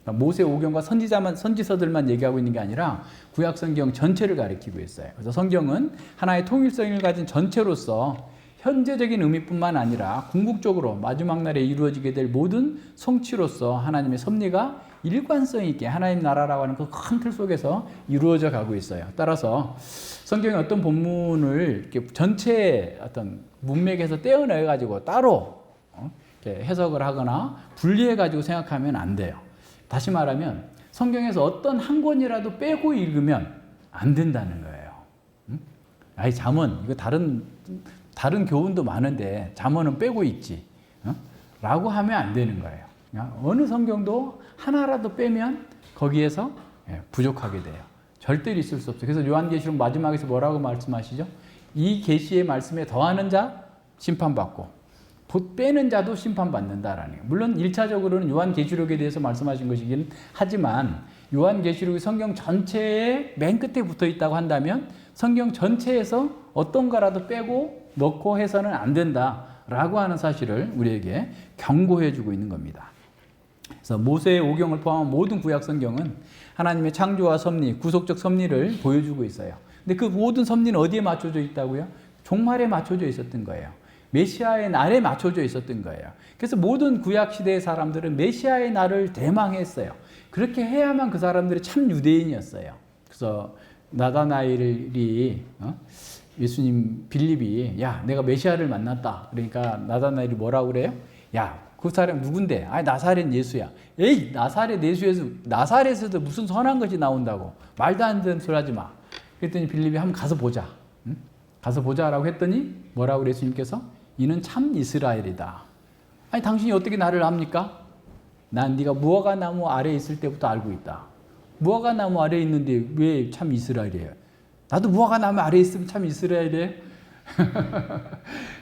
모세 오경과 선지서들만 얘기하고 있는 게 아니라 구약 성경 전체를 가리키고 있어요. 그래서 성경은 하나의 통일성을 가진 전체로서 현재적인 의미뿐만 아니라 궁극적으로 마지막 날에 이루어지게 될 모든 성취로서 하나님의 섭리가 일관성 있게 하나님 나라라고 하는 그 큰 틀 속에서 이루어져 가고 있어요. 따라서 성경의 어떤 본문을 이렇게 전체 어떤 문맥에서 떼어내 가지고 따로 이렇게 해석을 하거나 분리해 가지고 생각하면 안 돼요. 다시 말하면 성경에서 어떤 한 권이라도 빼고 읽으면 안 된다는 거예요. 아이 잠언 이거 다른 교훈도 많은데 잠언은 빼고 있지. 라고 하면 안 되는 거예요. 어느 성경도 하나라도 빼면 거기에서 부족하게 돼요. 절대로 있을 수 없어요. 그래서 요한계시록 마지막에서 뭐라고 말씀하시죠? 이 계시의 말씀에 더하는 자 심판받고 빼는 자도 심판받는다라는 거예요. 물론 1차적으로는 요한계시록에 대해서 말씀하신 것이긴 하지만 요한계시록이 성경 전체에 맨 끝에 붙어 있다고 한다면 성경 전체에서 어떤 거라도 빼고 넣고 해서는 안 된다라고 하는 사실을 우리에게 경고해 주고 있는 겁니다. 그래서 모세의 오경을 포함한 모든 구약 성경은 하나님의 창조와 섭리, 구속적 섭리를 보여주고 있어요. 근데 그 모든 섭리는 어디에 맞춰져 있다고요? 종말에 맞춰져 있었던 거예요. 메시아의 날에 맞춰져 있었던 거예요. 그래서 모든 구약 시대의 사람들은 메시아의 날을 대망했어요. 그렇게 해야만 그 사람들이 참 유대인이었어요. 그래서 나다나엘이 예수님 빌립이 야 내가 메시아를 만났다. 그러니까 나다나엘이 뭐라고 그래요? 야 그 사람 누군데? 아 나사렛 예수야. 에이 나사렛 나사렛에서 무슨 선한 것이 나온다고 말도 안 되는 소리 하지 마. 그랬더니 빌립이 한번 가서 보자. 응? 가서 보자라고 했더니 뭐라고 그래 예수님께서? 이는 참 이스라엘이다. 아니 당신이 어떻게 나를 압니까? 난 네가 무화과 나무 아래에 있을 때부터 알고 있다. 무화과 나무 아래에 있는데 왜 참 이스라엘이에요? 나도 무화과 나무 아래에 있으면 참 이스라엘이에요?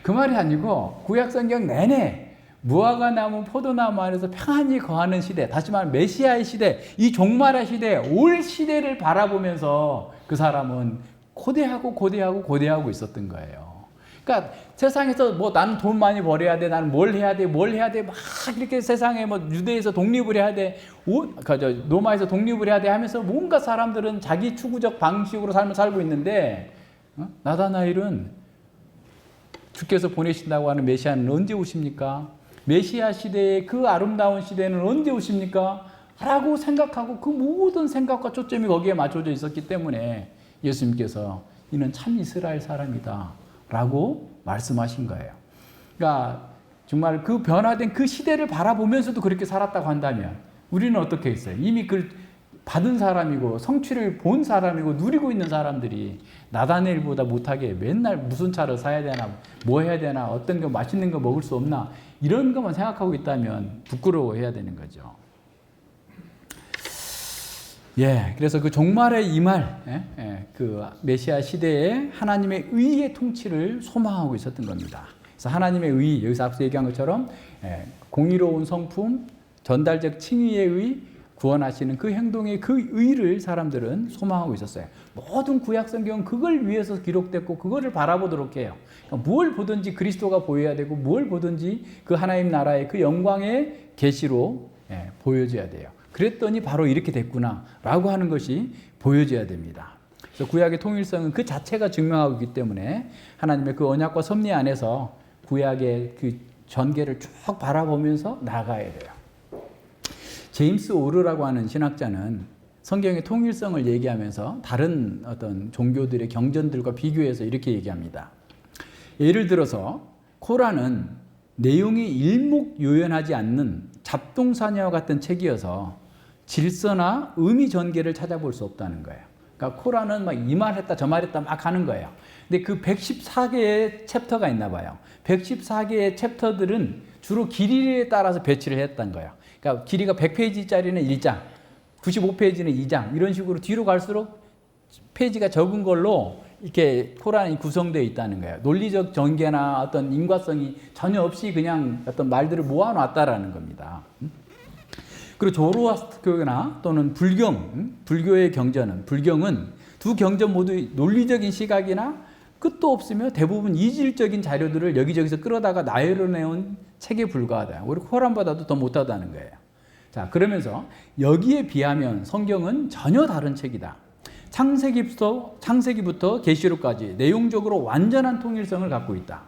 그 말이 아니고 구약 성경 내내 무화과 나무, 포도나무 안에서 평안히 거하는 시대, 다시 말하면 메시아의 시대, 이 종말의 시대, 올 시대를 바라보면서 그 사람은 고대하고 있었던 거예요. 그러니까 세상에서 뭐 나는 돈 많이 벌어야 돼, 나는 뭘 해야 돼, 막 이렇게 세상에 뭐 유대에서 독립을 해야 돼, 로마에서 독립을 해야 돼 하면서 뭔가 사람들은 자기 추구적 방식으로 삶을 살고 있는데, 나다나엘은 주께서 보내신다고 하는 메시아는 언제 오십니까? 메시아 시대의 그 아름다운 시대는 언제 오십니까? 라고 생각하고 그 모든 생각과 초점이 거기에 맞춰져 있었기 때문에 예수님께서 이는 참 이스라엘 사람이다 라고 말씀하신 거예요. 그러니까 정말 그 변화된 그 시대를 바라보면서도 그렇게 살았다고 한다면 우리는 어떻게 했어요? 이미 그걸 받은 사람이고 성취를 본 사람이고 누리고 있는 사람들이 나다나엘보다 못하게 맨날 무슨 차를 사야 되나, 뭐 해야 되나, 어떤 거 맛있는 거 먹을 수 없나, 이런 것만 생각하고 있다면 부끄러워해야 되는 거죠. 그래서 그 종말의 임할 그 메시아 시대에 하나님의 의의 통치를 소망하고 있었던 겁니다. 그래서 하나님의 의, 여기서 앞서 얘기한 것처럼 공의로운 성품, 전달적 칭의의 의, 구원하시는 그 행동의 그 의를 사람들은 소망하고 있었어요. 모든 구약 성경은 그걸 위해서 기록됐고 그거를 바라보도록 해요. 그러니까 뭘 보든지 그리스도가 보여야 되고 뭘 보든지 그 하나님 나라의 그 영광의 계시로 보여줘야 돼요. 그랬더니 바로 이렇게 됐구나 라고 하는 것이 보여져야 됩니다. 그래서 구약의 통일성은 그 자체가 증명하고 있기 때문에 하나님의 그 언약과 섭리 안에서 구약의 그 전개를 쭉 바라보면서 나가야 돼요. 제임스 오르라고 하는 신학자는 성경의 통일성을 얘기하면서 다른 어떤 종교들의 경전들과 비교해서 이렇게 얘기합니다. 예를 들어서 코란은 내용이 일목요연하지 않는 잡동사니와 같은 책이어서 질서나 의미 전개를 찾아볼 수 없다는 거예요. 그러니까 코란은 막 이 말 했다 저 말 했다 막 하는 거예요. 근데 그 114개의 챕터가 있나 봐요. 114개의 챕터들은 주로 길이에 따라서 배치를 했던 거예요. 그러니까 길이가 100페이지짜리는 1장, 95페이지는 2장, 이런 식으로 뒤로 갈수록 페이지가 적은 걸로 이렇게 코란이 구성되어 있다는 거예요. 논리적 전개나 어떤 인과성이 전혀 없이 그냥 어떤 말들을 모아놨다라는 겁니다. 그리고 조로아스터교나 또는 불교의 경전은, 불경은 두 경전 모두 논리적인 시각이나 끝도 없으며 대부분 이질적인 자료들을 여기저기서 끌어다가 나열해내온 책에 불과하다. 오히려 코란보다도 더 못하다는 거예요. 자, 그러면서 여기에 비하면 성경은 전혀 다른 책이다. 창세기부터 계시록까지 내용적으로 완전한 통일성을 갖고 있다.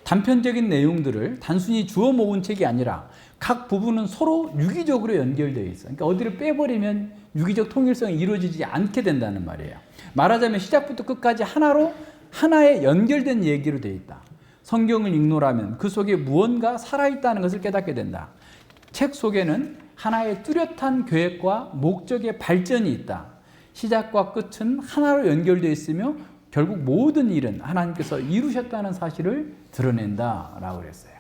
단편적인 내용들을 단순히 주워 모은 책이 아니라 각 부분은 서로 유기적으로 연결되어 있어. 그러니까 어디를 빼버리면 유기적 통일성이 이루어지지 않게 된다는 말이에요. 말하자면 시작부터 끝까지 하나의 연결된 얘기로 되어 있다. 성경을 읽노라면 그 속에 무언가 살아있다는 것을 깨닫게 된다. 책 속에는 하나의 뚜렷한 계획과 목적의 발전이 있다. 시작과 끝은 하나로 연결되어 있으며 결국 모든 일은 하나님께서 이루셨다는 사실을 드러낸다라고 그랬어요.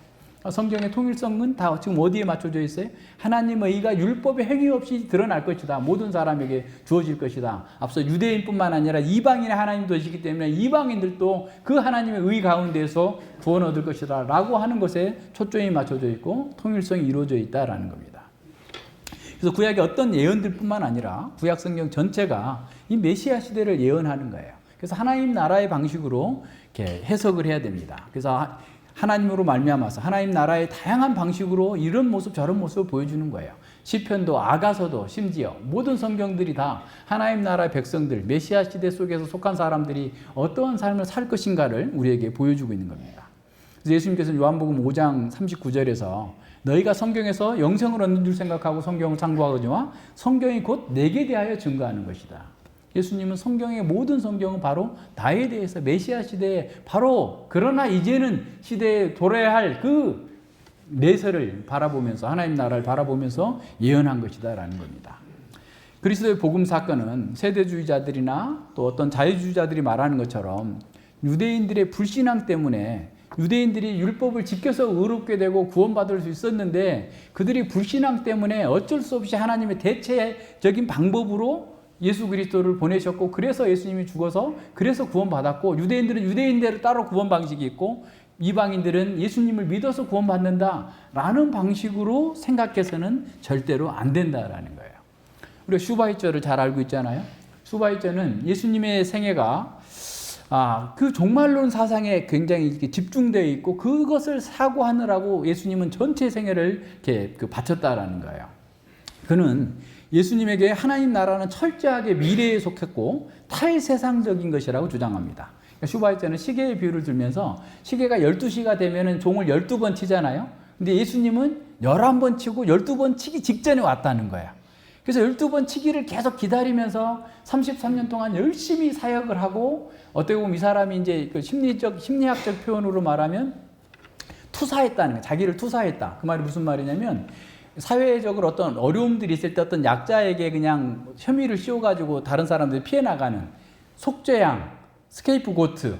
성경의 통일성은 다 지금 어디에 맞춰져 있어요? 하나님의 의가 율법의 행위 없이 드러날 것이다. 모든 사람에게 주어질 것이다. 앞서 유대인뿐만 아니라 이방인의 하나님도 계시기 때문에 이방인들도 그 하나님의 의 가운데서 구원 얻을 것이다 라고 하는 것에 초점이 맞춰져 있고 통일성이 이루어져 있다라는 겁니다. 그래서 구약의 어떤 예언들뿐만 아니라 구약 성경 전체가 이 메시아 시대를 예언하는 거예요. 그래서 하나님 나라의 방식으로 이렇게 해석을 해야 됩니다. 그래서 하나님으로 말미암아서 하나님 나라의 다양한 방식으로 이런 모습 저런 모습을 보여주는 거예요. 시편도 아가서도 심지어 모든 성경들이 다 하나님 나라의 백성들, 메시아 시대 속에서 속한 사람들이 어떠한 삶을 살 것인가를 우리에게 보여주고 있는 겁니다. 그래서 예수님께서는 요한복음 5장 39절에서 너희가 성경에서 영생을 얻는 줄 생각하고 성경을 참고하거니와 성경이 곧 내게 대하여 증거하는 것이다. 예수님은 성경의 모든 성경은 바로 나에 대해서 메시아 시대에 바로 그러나 이제는 시대에 돌아야 할 그 내세를 바라보면서 하나님 나라를 바라보면서 예언한 것이다 라는 겁니다. 그리스도의 복음 사건은 세대주의자들이나 또 어떤 자유주의자들이 말하는 것처럼 유대인들의 불신앙 때문에 유대인들이 율법을 지켜서 의롭게 되고 구원받을 수 있었는데 그들이 불신앙 때문에 어쩔 수 없이 하나님의 대체적인 방법으로 예수 그리스도를 보내셨고 그래서 예수님이 죽어서 그래서 구원받았고 유대인들은 유대인대로 따로 구원 방식이 있고 이방인들은 예수님을 믿어서 구원받는다라는 방식으로 생각해서는 절대로 안 된다라는 거예요. 우리가 슈바이처를 잘 알고 있잖아요. 슈바이처는 예수님의 생애가 그 종말론 사상에 굉장히 집중되어 있고 그것을 사고하느라고 예수님은 전체 생애를 이렇게 바쳤다라는 거예요. 그는 예수님에게 하나님 나라는 철저하게 미래에 속했고 탈세상적인 것이라고 주장합니다. 슈바이처는 시계의 비유를 들면서 시계가 12시가 되면 종을 12번 치잖아요. 근데 예수님은 11번 치고 12번 치기 직전에 왔다는 거야. 그래서 12번 치기를 계속 기다리면서 33년 동안 열심히 사역을 하고 어떻게 보면 이 사람이 이제 그 심리학적 표현으로 말하면 투사했다는 거야. 자기를 투사했다. 그 말이 무슨 말이냐면 사회적으로 어떤 어려움들이 있을 때 어떤 약자에게 그냥 혐의를 씌워가지고 다른 사람들이 피해 나가는 속죄양, 스케이프고트,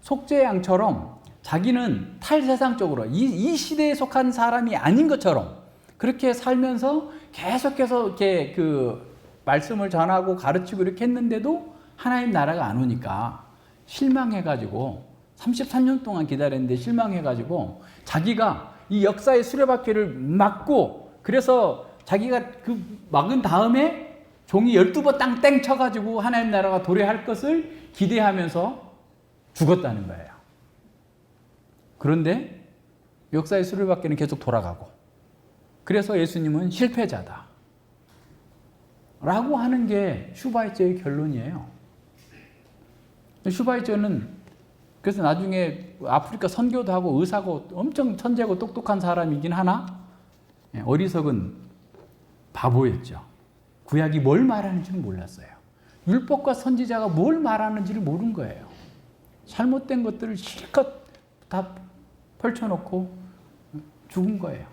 속죄양처럼 자기는 탈세상적으로 이 시대에 속한 사람이 아닌 것처럼 그렇게 살면서 계속해서 이렇게 그 말씀을 전하고 가르치고 이렇게 했는데도 하나님 나라가 안 오니까 실망해가지고 33년 동안 기다렸는데 실망해가지고 자기가 이 역사의 수레바퀴를 막고 그래서 자기가 그 막은 다음에 종이 12번 땡 쳐가지고 하나님 나라가 도래할 것을 기대하면서 죽었다는 거예요. 그런데 역사의 수레바퀴는 계속 돌아가고 그래서 예수님은 실패자다 라고 하는 게 슈바이처의 결론이에요. 슈바이처는 그래서 나중에 아프리카 선교도 하고 의사고 엄청 천재고 똑똑한 사람이긴 하나 어리석은 바보였죠. 구약이 뭘 말하는지는 몰랐어요. 율법과 선지자가 뭘 말하는지를 모른 거예요. 잘못된 것들을 실컷 다 펼쳐놓고 죽은 거예요.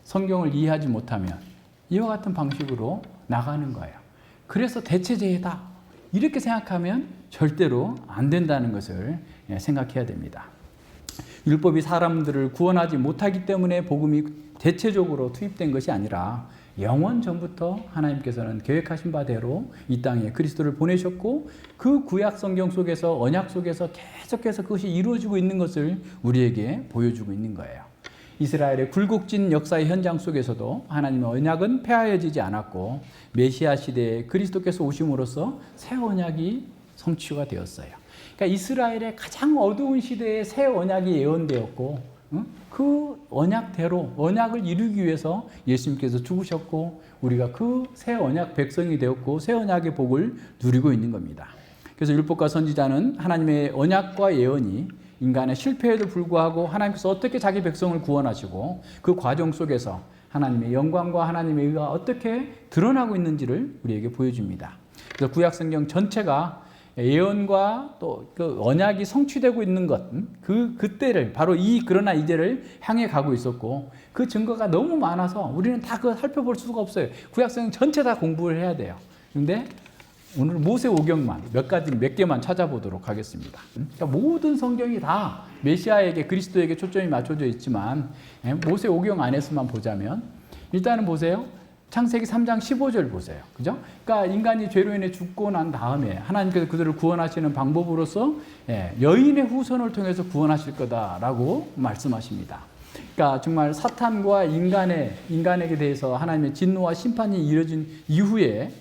성경을 이해하지 못하면 이와 같은 방식으로 나가는 거예요. 그래서 대체제다 이렇게 생각하면 절대로 안 된다는 것을 생각해야 됩니다. 율법이 사람들을 구원하지 못하기 때문에 복음이 대체적으로 투입된 것이 아니라 영원 전부터 하나님께서는 계획하신 바대로 이 땅에 그리스도를 보내셨고 그 구약 성경 속에서 언약 속에서 계속해서 그것이 이루어지고 있는 것을 우리에게 보여주고 있는 거예요. 이스라엘의 굴곡진 역사의 현장 속에서도 하나님의 언약은 폐하여지지 않았고 메시아 시대에 그리스도께서 오심으로써 새 언약이 성취가 되었어요. 그러니까 이스라엘의 가장 어두운 시대에 새 언약이 예언되었고 그 언약대로 언약을 이루기 위해서 예수님께서 죽으셨고 우리가 그 새 언약 백성이 되었고 새 언약의 복을 누리고 있는 겁니다. 그래서 율법과 선지자는 하나님의 언약과 예언이 인간의 실패에도 불구하고 하나님께서 어떻게 자기 백성을 구원하시고 그 과정 속에서 하나님의 영광과 하나님의 의가 어떻게 드러나고 있는지를 우리에게 보여줍니다. 그래서 구약 성경 전체가 예언과 또 그 언약이 성취되고 있는 것, 그때를 바로 그러나 이제를 향해 가고 있었고 그 증거가 너무 많아서 우리는 다 그걸 살펴볼 수가 없어요. 구약성경 전체 다 공부를 해야 돼요. 그런데 오늘 모세오경만 몇 개만 찾아보도록 하겠습니다. 그러니까 모든 성경이 다 메시아에게 그리스도에게 초점이 맞춰져 있지만 모세오경 안에서만 보자면 일단은 보세요. 창세기 3장 15절 보세요. 그죠? 그러니까 인간이 죄로 인해 죽고 난 다음에 하나님께서 그들을 구원하시는 방법으로서 여인의 후손을 통해서 구원하실 거다라고 말씀하십니다. 그러니까 정말 사탄과 인간에게 대해서 하나님의 진노와 심판이 이루어진 이후에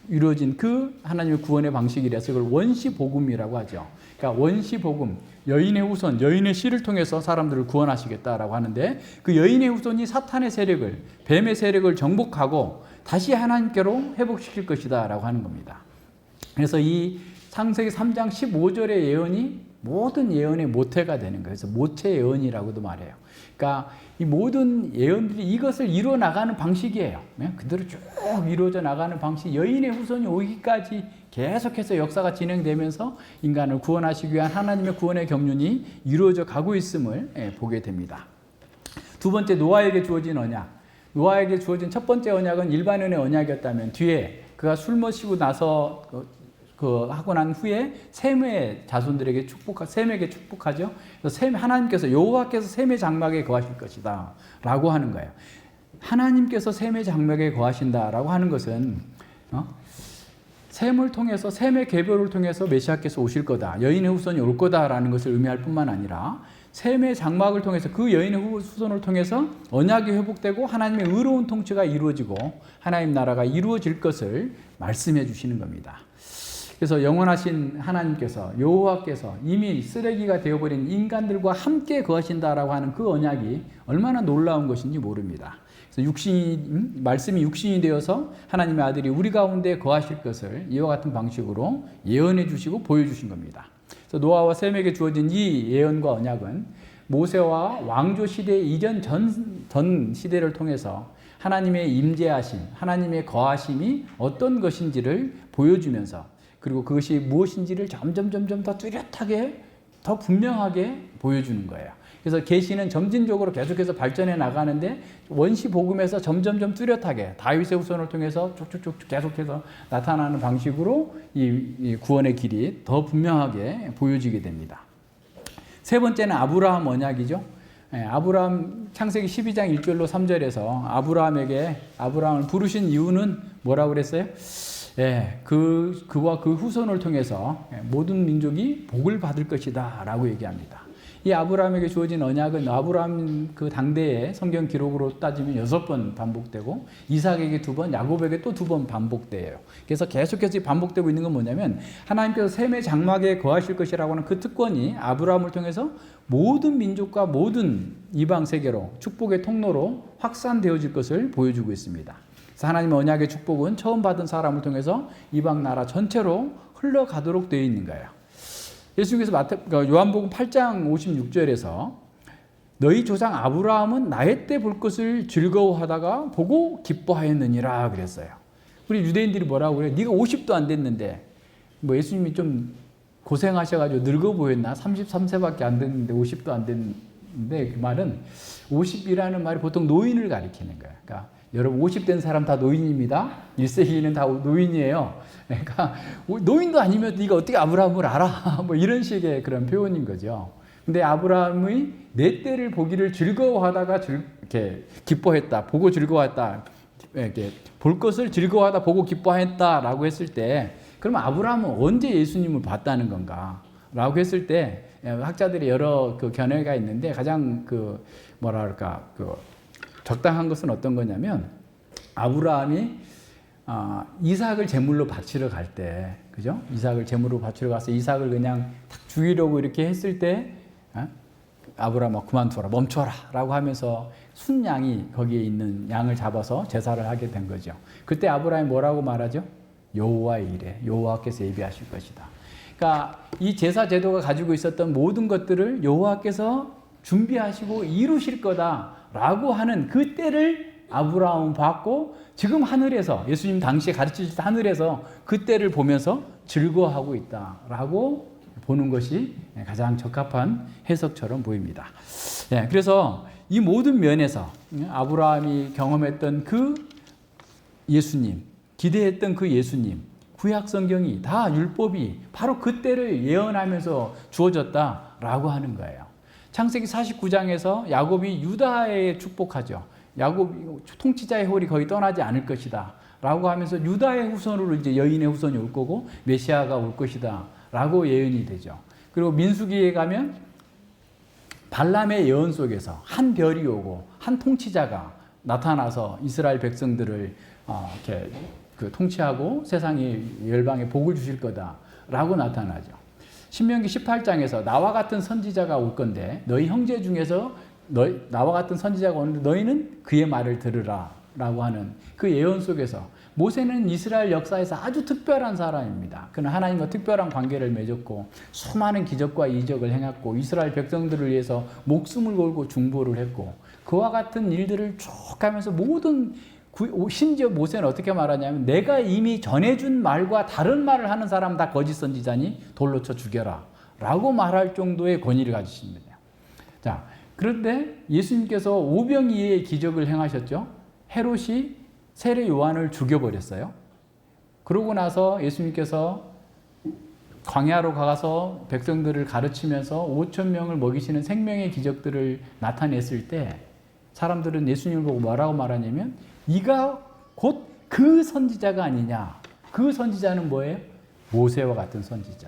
이루어진 그 하나님의 구원의 방식이라서 그걸 원시복음이라고 하죠. 그러니까 원시복음, 여인의 후손, 여인의 씨를 통해서 사람들을 구원하시겠다라고 하는데 그 여인의 후손이 사탄의 세력을, 뱀의 세력을 정복하고 다시 하나님께로 회복시킬 것이다 라고 하는 겁니다. 그래서 이 창세기 3장 15절의 예언이 모든 예언의 모태가 되는 거예요. 그래서 모태 예언이라고도 말해요. 그러니까 이 모든 예언들이 이것을 이루어 나가는 방식이에요. 그대로 쭉 이루어져 나가는 방식, 여인의 후손이 오기까지 계속해서 역사가 진행되면서 인간을 구원하시기 위한 하나님의 구원의 경륜이 이루어져 가고 있음을 보게 됩니다. 두 번째, 노아에게 주어진 언약. 노아에게 주어진 첫 번째 언약은 일반인의 언약이었다면 뒤에 그가 술 마시고 나서 하고 난 후에 셈의 자손들에게 셈에게 축복하죠. 그래서 하나님께서 여호와께서 셈의 장막에 거하실 것이다 라고 하는 거예요. 하나님께서 셈의 장막에 거하신다라고 하는 것은 셈을 통해서 셈의 계보를 통해서 메시아께서 오실 거다. 여인의 후손이 올 거다라는 것을 의미할 뿐만 아니라 셈의 장막을 통해서 그 여인의 후손을 통해서 언약이 회복되고 하나님의 의로운 통치가 이루어지고 하나님 나라가 이루어질 것을 말씀해 주시는 겁니다. 그래서 영원하신 하나님께서 여호와께서 이미 쓰레기가 되어버린 인간들과 함께 거하신다라고 하는 그 언약이 얼마나 놀라운 것인지 모릅니다. 그래서 말씀이 육신이 되어서 하나님의 아들이 우리 가운데 거하실 것을 이와 같은 방식으로 예언해 주시고 보여주신 겁니다. 그래서 노아와 셈에게 주어진 이 예언과 언약은 모세와 왕조 시대 이전 전 시대를 통해서 하나님의 임재하심, 하나님의 거하심이 어떤 것인지를 보여주면서 그리고 그것이 무엇인지를 점점 더 뚜렷하게 더 분명하게 보여주는 거예요. 그래서 계시는 점진적으로 계속해서 발전해 나가는데 원시 복음에서 점점 뚜렷하게 다윗의 후손을 통해서 쭉쭉쭉 계속해서 나타나는 방식으로 이 구원의 길이 더 분명하게 보여지게 됩니다. 세 번째는 아브라함 언약이죠. 아브라함 창세기 12장 1절로 3절에서 아브라함을 부르신 이유는 뭐라고 그랬어요? 그와 그 후손을 통해서 모든 민족이 복을 받을 것이다 라고 얘기합니다. 이 아브라함에게 주어진 언약은 아브라함 그 당대의 성경 기록으로 따지면 6번 반복되고 이삭에게 2번, 야곱에게 또 2번 반복돼요. 그래서 계속해서 반복되고 있는 건 뭐냐면 하나님께서 셈의 장막에 거하실 것이라고 하는 그 특권이 아브라함을 통해서 모든 민족과 모든 이방 세계로 축복의 통로로 확산되어질 것을 보여주고 있습니다. 그래서 하나님의 언약의 축복은 처음 받은 사람을 통해서 이방 나라 전체로 흘러가도록 되어 있는 거예요. 예수님께서 요한복음 8장 56절에서 너희 조상 아브라함은 나의 때 볼 것을 즐거워하다가 보고 기뻐하였느니라 그랬어요. 우리 유대인들이 뭐라고 그래요? 네가 50도 안 됐는데 뭐 예수님이 좀 고생하셔가지고 늙어 보였나? 33세밖에 안 됐는데 50도 안 됐는데 그 말은 50이라는 말이 보통 노인을 가리키는 거예요. 그러니까 여러분 50된 사람 다 노인입니다. 1세기는 다 노인이에요. 그러니까 노인도 아니면 네가 어떻게 아브라함을 알아? 뭐 이런 식의 그런 표현인 거죠. 근데 아브라함의 내 때를 보기를 즐거워하다가 이렇게 기뻐했다. 보고 즐거워했다. 이렇게 볼 것을 즐거워하다 보고 기뻐했다라고 했을 때 그러면 아브라함은 언제 예수님을 봤다는 건가? 라고 했을 때 학자들이 여러 그 견해가 있는데 가장 적당한 것은 어떤 거냐면 아브라함이 이삭을 제물로 바치러 갈 때, 그죠? 이삭을 제물로 바치러 가서 이삭을 그냥 탁 죽이려고 이렇게 했을 때, 아브라함아 그만둬라, 멈춰라 라고 하면서 순양이 거기에 있는 양을 잡아서 제사를 하게 된 거죠. 그때 아브라함이 뭐라고 말하죠? 여호와의 일에, 여호와께서 예비하실 것이다. 그러니까 이 제사 제도가 가지고 있었던 모든 것들을 여호와께서 준비하시고 이루실 거다라고 하는 그 때를 아브라함은 봤고 지금 하늘에서 예수님 당시에 가르치실 때 하늘에서 그 때를 보면서 즐거워하고 있다라고 보는 것이 가장 적합한 해석처럼 보입니다. 그래서 이 모든 면에서 아브라함이 경험했던 그 예수님, 기대했던 그 예수님, 구약 성경이 다 율법이 바로 그 때를 예언하면서 주어졌다라고 하는 거예요. 창세기 49장에서 야곱이 유다에 축복하죠. 야곱 통치자의 홀이 거의 떠나지 않을 것이다 라고 하면서 유다의 후손으로 이제 여인의 후손이 올 거고 메시아가 올 것이다 라고 예언이 되죠. 그리고 민수기에 가면 발람의 예언 속에서 한 별이 오고 한 통치자가 나타나서 이스라엘 백성들을 이렇게 통치하고 세상의 열방에 복을 주실 거다라고 나타나죠. 신명기 18장에서 나와 같은 선지자가 올 건데 너희 형제 중에서 나와 같은 선지자가 오는데 너희는 그의 말을 들으라 라고 하는 그 예언 속에서 모세는 이스라엘 역사에서 아주 특별한 사람입니다. 그는 하나님과 특별한 관계를 맺었고 수많은 기적과 이적을 행했고 이스라엘 백성들을 위해서 목숨을 걸고 중보를 했고 그와 같은 일들을 쭉 하면서 모든 심지어 모세는 어떻게 말하냐면 내가 이미 전해준 말과 다른 말을 하는 사람 다 거짓 선지자니 돌로 쳐 죽여라 라고 말할 정도의 권위를 가지십니다. 자, 그런데 예수님께서 오병이의 기적을 행하셨죠. 헤롯이 세례 요한을 죽여버렸어요. 그러고 나서 예수님께서 광야로 가서 백성들을 가르치면서 5천 명을 먹이시는 생명의 기적들을 나타냈을 때 사람들은 예수님을 보고 뭐라고 말하냐면 네가 곧 그 선지자가 아니냐 그 선지자는 뭐예요? 모세와 같은 선지자.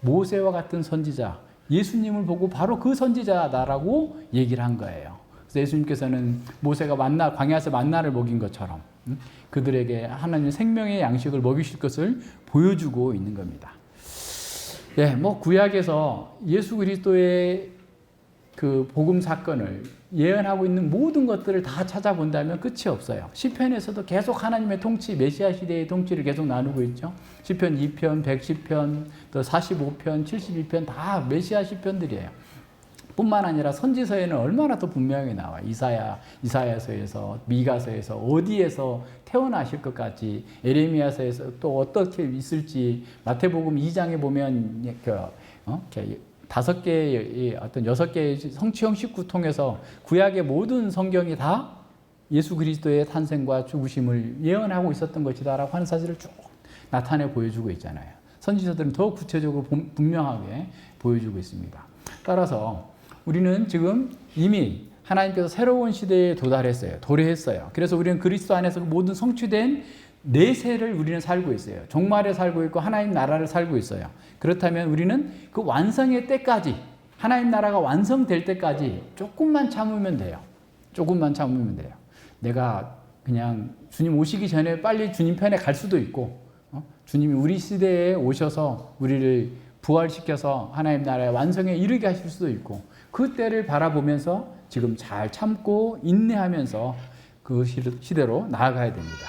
모세와 같은 선지자. 예수님을 보고 바로 그 선지자다라고 얘기를 한 거예요. 그래서 예수님께서는 모세가 광야에서 만나를 먹인 것처럼 그들에게 하나님의 생명의 양식을 먹이실 것을 보여주고 있는 겁니다. 예, 구약에서 예수 그리스도의 그 복음 사건을 예언하고 있는 모든 것들을 다 찾아본다면 끝이 없어요. 시편에서도 계속 하나님의 통치, 메시아 시대의 통치를 계속 나누고 있죠. 시편 2편, 110편, 또 45편, 72편 다 메시아 시편들이에요. 뿐만 아니라 선지서에는 얼마나 더 분명히 나와. 이사야서에서, 미가서에서, 어디에서 태어나실 것까지, 에레미야서에서 또 어떻게 있을지, 마태복음 2장에 보면 다섯 개의 어떤 6개의 성취형 식구 통해서 구약의 모든 성경이 다 예수 그리스도의 탄생과 죽으심을 예언하고 있었던 것이다라고 하는 사실을 쭉 나타내 보여주고 있잖아요. 선지서들은 더 구체적으로 분명하게 보여주고 있습니다. 따라서 우리는 지금 이미 하나님께서 새로운 시대에 도래했어요. 그래서 우리는 그리스도 안에서 모든 성취된 내세를 우리는 살고 있어요. 종말에 살고 있고 하나님 나라를 살고 있어요. 그렇다면 우리는 그 완성의 때까지, 하나님 나라가 완성될 때까지 조금만 참으면 돼요. 조금만 참으면 돼요. 내가 그냥 주님 오시기 전에 빨리 주님 편에 갈 수도 있고, 주님이 우리 시대에 오셔서 우리를 부활시켜서 하나님 나라의 완성에 이르게 하실 수도 있고, 그 때를 바라보면서 지금 잘 참고 인내하면서 그 시대로 나아가야 됩니다.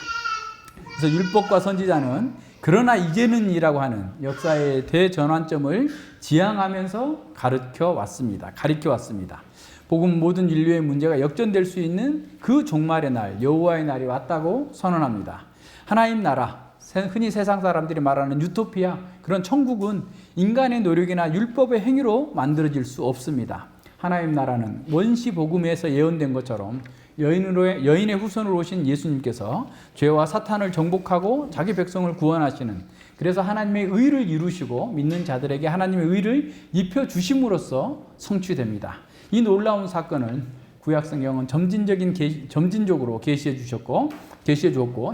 그래서 율법과 선지자는 그러나 이제는이라고 하는 역사의 대전환점을 지향하면서 가르쳐 왔습니다. 복음 모든 인류의 문제가 역전될 수 있는 그 종말의 날, 여호와의 날이 왔다고 선언합니다. 하나님 나라, 흔히 세상 사람들이 말하는 유토피아, 그런 천국은 인간의 노력이나 율법의 행위로 만들어질 수 없습니다. 하나님 나라는 원시 복음에서 예언된 것처럼 여인의 후손으로 오신 예수님께서 죄와 사탄을 정복하고 자기 백성을 구원하시는, 그래서 하나님의 의를 이루시고 믿는 자들에게 하나님의 의를 입혀주심으로써 성취됩니다. 이 놀라운 사건은 구약성경은 점진적으로 계시해 주었고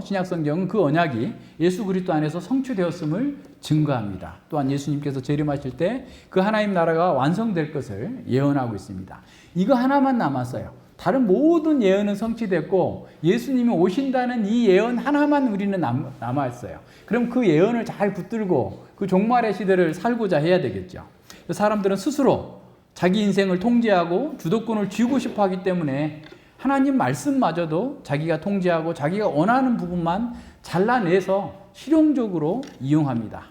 신약성경은 그 언약이 예수 그리스도 안에서 성취되었음을 증거합니다. 또한 예수님께서 재림하실 때 그 하나님 나라가 완성될 것을 예언하고 있습니다. 이거 하나만 남았어요. 다른 모든 예언은 성취됐고 예수님이 오신다는 이 예언 하나만 우리는 남아있어요. 그럼 그 예언을 잘 붙들고 그 종말의 시대를 살고자 해야 되겠죠. 사람들은 스스로 자기 인생을 통제하고 주도권을 쥐고 싶어 하기 때문에 하나님 말씀마저도 자기가 통제하고 자기가 원하는 부분만 잘라내서 실용적으로 이용합니다.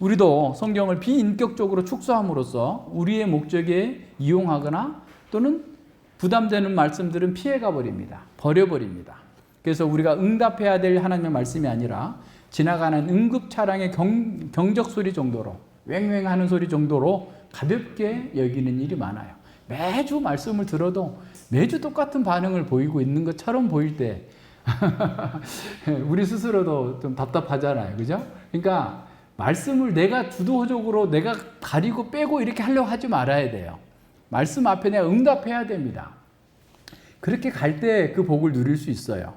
우리도 성경을 비인격적으로 축소함으로써 우리의 목적에 이용하거나 또는 부담되는 말씀들은 피해가 버려버립니다. 그래서 우리가 응답해야 될 하나님의 말씀이 아니라 지나가는 응급 차량의 경적 소리 정도로, 왱왱하는 소리 정도로 가볍게 여기는 일이 많아요. 매주 말씀을 들어도 매주 똑같은 반응을 보이고 있는 것처럼 보일 때 우리 스스로도 좀 답답하잖아요. 그죠? 그러니까 말씀을 내가 주도적으로 내가 가리고 빼고 이렇게 하려고 하지 말아야 돼요. 말씀 앞에 내가 응답해야 됩니다. 그렇게 갈 때 그 복을 누릴 수 있어요.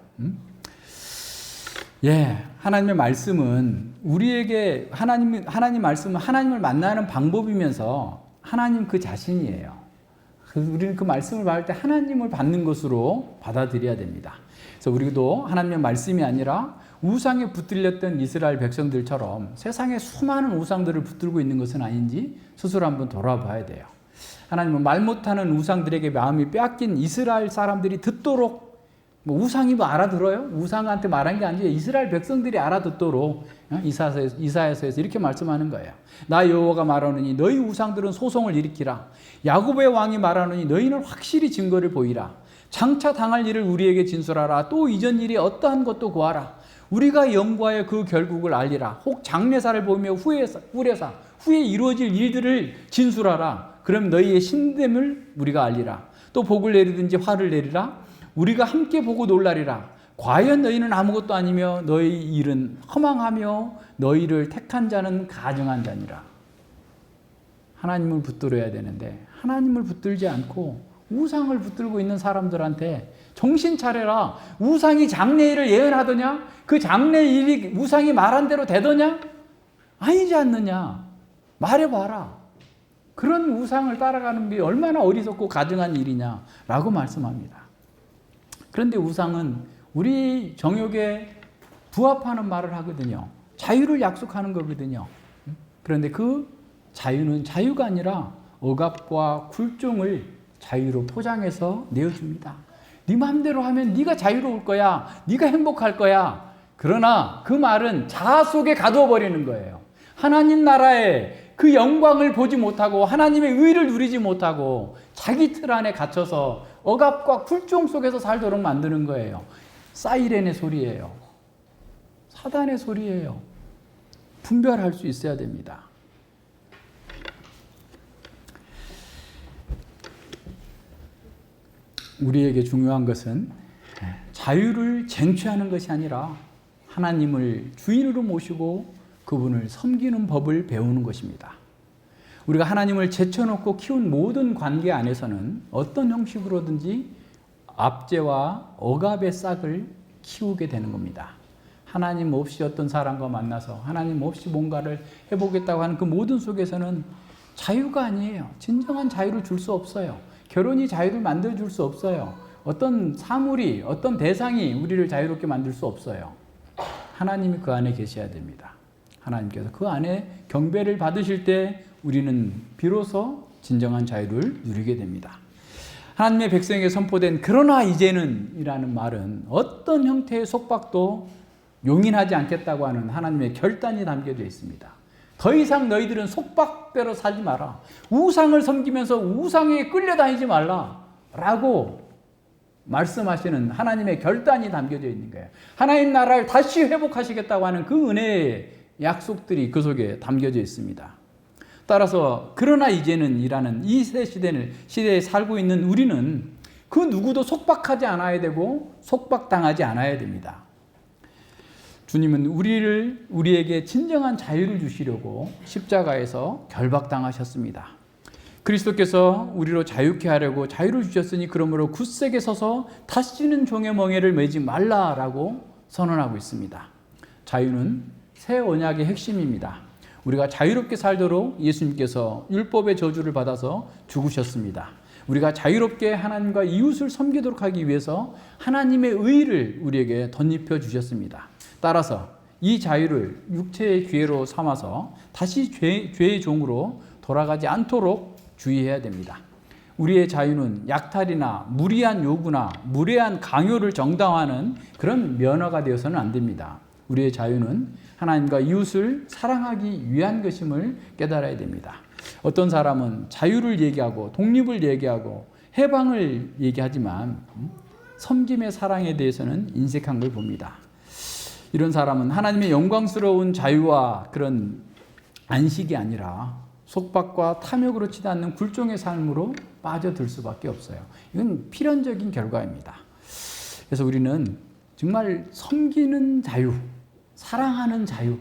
하나님의 말씀은 우리에게 하나님 말씀은 하나님을 만나는 방법이면서 하나님 그 자신이에요. 우리는 그 말씀을 받을 때 하나님을 받는 것으로 받아들여야 됩니다. 그래서 우리도 하나님의 말씀이 아니라 우상에 붙들렸던 이스라엘 백성들처럼 세상에 수많은 우상들을 붙들고 있는 것은 아닌지 스스로 한번 돌아봐야 돼요. 하나님은 말 못하는 우상들에게 마음이 빼앗긴 이스라엘 사람들이 듣도록, 우상이 알아들어요? 우상한테 말한 게 아니라 이스라엘 백성들이 알아듣도록 이사야서에서 이렇게 말씀하는 거예요. 나 여호와가 말하노니 너희 우상들은 소송을 일으키라. 야곱의 왕이 말하노니 너희는 확실히 증거를 보이라. 장차 당할 일을 우리에게 진술하라. 또 이전 일이 어떠한 것도 구하라. 우리가 연구하여 그 결국을 알리라. 혹 장래사를 보며 후에 이루어질 일들을 진술하라. 그럼 너희의 신됨을 우리가 알리라. 또 복을 내리든지 화를 내리라. 우리가 함께 보고 놀라리라. 과연 너희는 아무것도 아니며 너희 일은 허망하며 너희를 택한 자는 가증한 자니라. 하나님을 붙들어야 되는데 하나님을 붙들지 않고 우상을 붙들고 있는 사람들한테 정신 차려라. 우상이 장래일을 예언하더냐? 그 장래일이 우상이 말한 대로 되더냐? 아니지 않느냐? 말해봐라. 그런 우상을 따라가는 게 얼마나 어리석고 가증한 일이냐라고 말씀합니다. 그런데 우상은 우리 정욕에 부합하는 말을 하거든요. 자유를 약속하는 거거든요. 그런데 그 자유는 자유가 아니라 억압과 굴종을 자유로 포장해서 내어줍니다. 네 마음대로 하면 네가 자유로울 거야. 네가 행복할 거야. 그러나 그 말은 자아 속에 가두어 버리는 거예요. 하나님 나라의 그 영광을 보지 못하고 하나님의 의를 누리지 못하고 자기 틀 안에 갇혀서 억압과 굴종 속에서 살도록 만드는 거예요. 사이렌의 소리예요. 사단의 소리예요. 분별할 수 있어야 됩니다. 우리에게 중요한 것은 자유를 쟁취하는 것이 아니라 하나님을 주인으로 모시고 그분을 섬기는 법을 배우는 것입니다. 우리가 하나님을 제쳐놓고 키운 모든 관계 안에서는 어떤 형식으로든지 압제와 억압의 싹을 키우게 되는 겁니다. 하나님 없이 어떤 사람과 만나서 하나님 없이 뭔가를 해보겠다고 하는 그 모든 속에서는 자유가 아니에요. 진정한 자유를 줄 수 없어요. 결혼이 자유를 만들어줄 수 없어요. 어떤 사물이, 어떤 대상이 우리를 자유롭게 만들 수 없어요. 하나님이 그 안에 계셔야 됩니다. 하나님께서 그 안에 경배를 받으실 때 우리는 비로소 진정한 자유를 누리게 됩니다. 하나님의 백성에게 선포된 그러나 이제는 이라는 말은 어떤 형태의 속박도 용인하지 않겠다고 하는 하나님의 결단이 담겨져 있습니다. 더 이상 너희들은 속박대로 살지 마라. 우상을 섬기면서 우상에 끌려다니지 말라 라고 말씀하시는 하나님의 결단이 담겨져 있는 거예요. 하나님 나라를 다시 회복하시겠다고 하는 그 은혜의 약속들이 그 속에 담겨져 있습니다. 따라서 그러나 이제는 이라는 이 시대에 살고 있는 우리는 그 누구도 속박하지 않아야 되고 속박당하지 않아야 됩니다. 주님은 우리에게 진정한 자유를 주시려고 십자가에서 결박당하셨습니다. 그리스도께서 우리로 자유케 하려고 자유를 주셨으니 그러므로 굳세게 서서 다시는 종의 멍에를 매지 말라라고 선언하고 있습니다. 자유는 새 언약의 핵심입니다. 우리가 자유롭게 살도록 예수님께서 율법의 저주를 받아서 죽으셨습니다. 우리가 자유롭게 하나님과 이웃을 섬기도록 하기 위해서 하나님의 의를 우리에게 덧입혀 주셨습니다. 따라서 이 자유를 육체의 기회로 삼아서 다시 죄의 종으로 돌아가지 않도록 주의해야 됩니다. 우리의 자유는 약탈이나 무리한 요구나 무례한 강요를 정당화하는 그런 면허가 되어서는 안 됩니다. 우리의 자유는 하나님과 이웃을 사랑하기 위한 것임을 깨달아야 됩니다. 어떤 사람은 자유를 얘기하고 독립을 얘기하고 해방을 얘기하지만 섬김의 사랑에 대해서는 인색한 걸 봅니다. 이런 사람은 하나님의 영광스러운 자유와 그런 안식이 아니라 속박과 탐욕으로 치닫는 굴종의 삶으로 빠져들 수밖에 없어요. 이건 필연적인 결과입니다. 그래서 우리는 정말 섬기는 자유, 사랑하는 자유,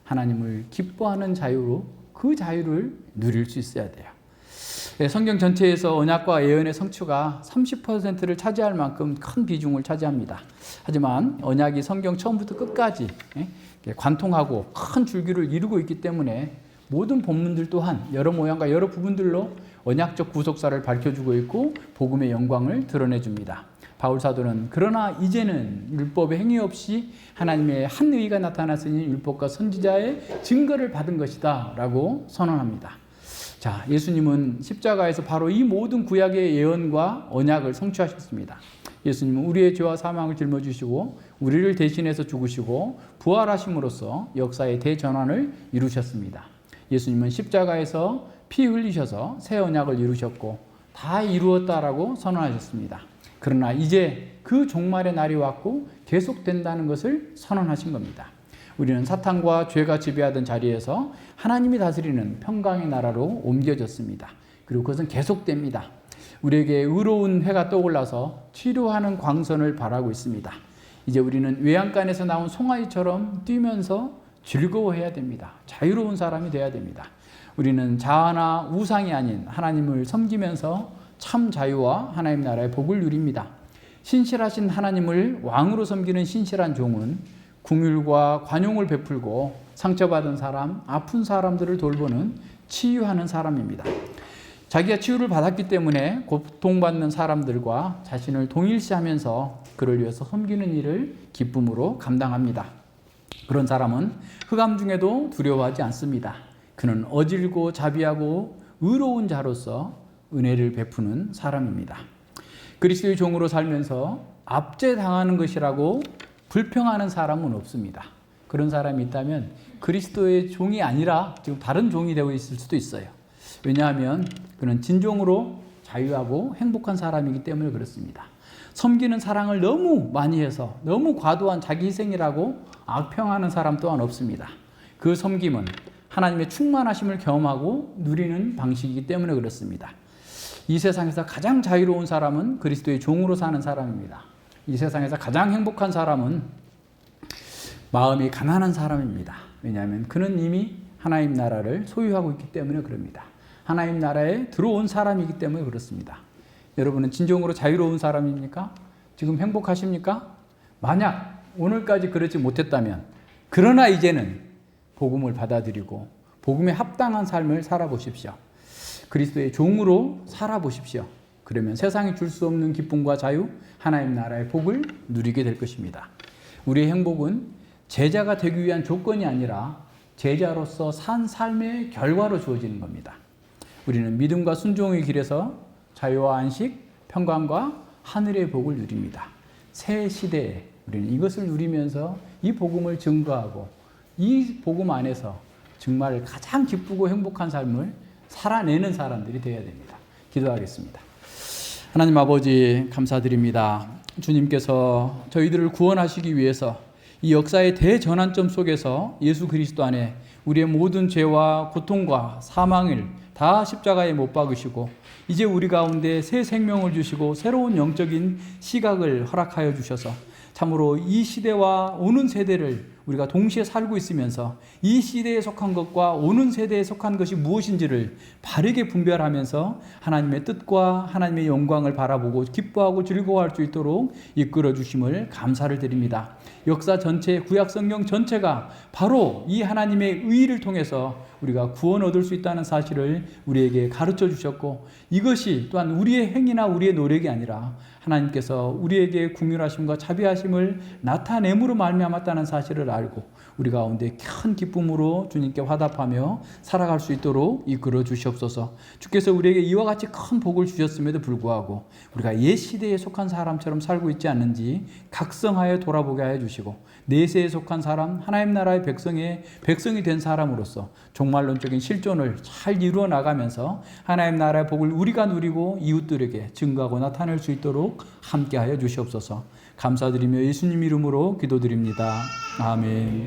하나님을 기뻐하는 자유로 그 자유를 누릴 수 있어야 돼요. 성경 전체에서 언약과 예언의 성취가 30%를 차지할 만큼 큰 비중을 차지합니다. 하지만 언약이 성경 처음부터 끝까지 관통하고 큰 줄기를 이루고 있기 때문에 모든 본문들 또한 여러 모양과 여러 부분들로 언약적 구속사를 밝혀주고 있고 복음의 영광을 드러내줍니다. 바울 사도는 그러나 이제는 율법의 행위 없이 하나님의 한 의가 나타났으니 율법과 선지자의 증거를 받은 것이다 라고 선언합니다. 자, 예수님은 십자가에서 바로 이 모든 구약의 예언과 언약을 성취하셨습니다. 예수님은 우리의 죄와 사망을 짊어지시고 우리를 대신해서 죽으시고 부활하심으로써 역사의 대전환을 이루셨습니다. 예수님은 십자가에서 피 흘리셔서 새 언약을 이루셨고 다 이루었다라고 선언하셨습니다. 그러나 이제 그 종말의 날이 왔고 계속된다는 것을 선언하신 겁니다. 우리는 사탄과 죄가 지배하던 자리에서 하나님이 다스리는 평강의 나라로 옮겨졌습니다. 그리고 그것은 계속됩니다. 우리에게 의로운 해가 떠올라서 치료하는 광선을 발하고 있습니다. 이제 우리는 외양간에서 나온 송아지처럼 뛰면서 즐거워해야 됩니다. 자유로운 사람이 되어야 됩니다. 우리는 자아나 우상이 아닌 하나님을 섬기면서 참 자유와 하나님 나라의 복을 누립니다. 신실하신 하나님을 왕으로 섬기는 신실한 종은 긍휼과 관용을 베풀고 상처받은 사람, 아픈 사람들을 돌보는 치유하는 사람입니다. 자기가 치유를 받았기 때문에 고통받는 사람들과 자신을 동일시하면서 그를 위해서 섬기는 일을 기쁨으로 감당합니다. 그런 사람은 흑암 중에도 두려워하지 않습니다. 그는 어질고 자비하고 의로운 자로서 은혜를 베푸는 사람입니다. 그리스도의 종으로 살면서 압제당하는 것이라고 불평하는 사람은 없습니다. 그런 사람이 있다면 그리스도의 종이 아니라 지금 다른 종이 되어 있을 수도 있어요. 왜냐하면 그는 진종으로 자유하고 행복한 사람이기 때문에 그렇습니다. 섬기는 사랑을 너무 많이 해서 너무 과도한 자기 희생이라고 악평하는 사람 또한 없습니다. 그 섬김은 하나님의 충만하심을 경험하고 누리는 방식이기 때문에 그렇습니다. 이 세상에서 가장 자유로운 사람은 그리스도의 종으로 사는 사람입니다. 이 세상에서 가장 행복한 사람은 마음이 가난한 사람입니다. 왜냐하면 그는 이미 하나님 나라를 소유하고 있기 때문에 그럽니다. 하나님 나라에 들어온 사람이기 때문에 그렇습니다. 여러분은 진정으로 자유로운 사람입니까? 지금 행복하십니까? 만약 오늘까지 그렇지 못했다면, 그러나 이제는 복음을 받아들이고 복음에 합당한 삶을 살아보십시오. 그리스도의 종으로 살아보십시오. 그러면 세상이 줄 수 없는 기쁨과 자유, 하나님 나라의 복을 누리게 될 것입니다. 우리의 행복은 제자가 되기 위한 조건이 아니라 제자로서 산 삶의 결과로 주어지는 겁니다. 우리는 믿음과 순종의 길에서 자유와 안식, 평강과 하늘의 복을 누립니다. 새 시대에 우리는 이것을 누리면서 이 복음을 증거하고 이 복음 안에서 정말 가장 기쁘고 행복한 삶을 살아내는 사람들이 되어야 됩니다. 기도하겠습니다. 하나님 아버지 감사드립니다. 주님께서 저희들을 구원하시기 위해서 이 역사의 대전환점 속에서 예수 그리스도 안에 우리의 모든 죄와 고통과 사망을 다 십자가에 못 박으시고 이제 우리 가운데 새 생명을 주시고 새로운 영적인 시각을 허락하여 주셔서 참으로 이 시대와 오는 세대를 우리가 동시에 살고 있으면서 이 시대에 속한 것과 오는 세대에 속한 것이 무엇인지를 바르게 분별하면서 하나님의 뜻과 하나님의 영광을 바라보고 기뻐하고 즐거워할 수 있도록 이끌어 주심을 감사를 드립니다. 역사 전체, 구약 성경 전체가 바로 이 하나님의 의를 통해서 우리가 구원 얻을 수 있다는 사실을 우리에게 가르쳐 주셨고, 이것이 또한 우리의 행위나 우리의 노력이 아니라 하나님께서 우리에게 긍휼하심과 자비하심을 나타냄으로 말미암았다는 사실을 알고 우리 가운데 큰 기쁨으로 주님께 화답하며 살아갈 수 있도록 이끌어 주시옵소서. 주께서 우리에게 이와 같이 큰 복을 주셨음에도 불구하고 우리가 옛 시대에 속한 사람처럼 살고 있지 않는지 각성하여 돌아보게 하여 주시고, 내세에 속한 사람, 하나님 나라의 백성이 된 사람으로서 종말론적인 실존을 잘 이루어 나가면서 하나님 나라의 복을 우리가 누리고 이웃들에게 증거하고 나타낼 수 있도록 함께하여 주시옵소서. 감사드리며 예수님 이름으로 기도드립니다. 아멘.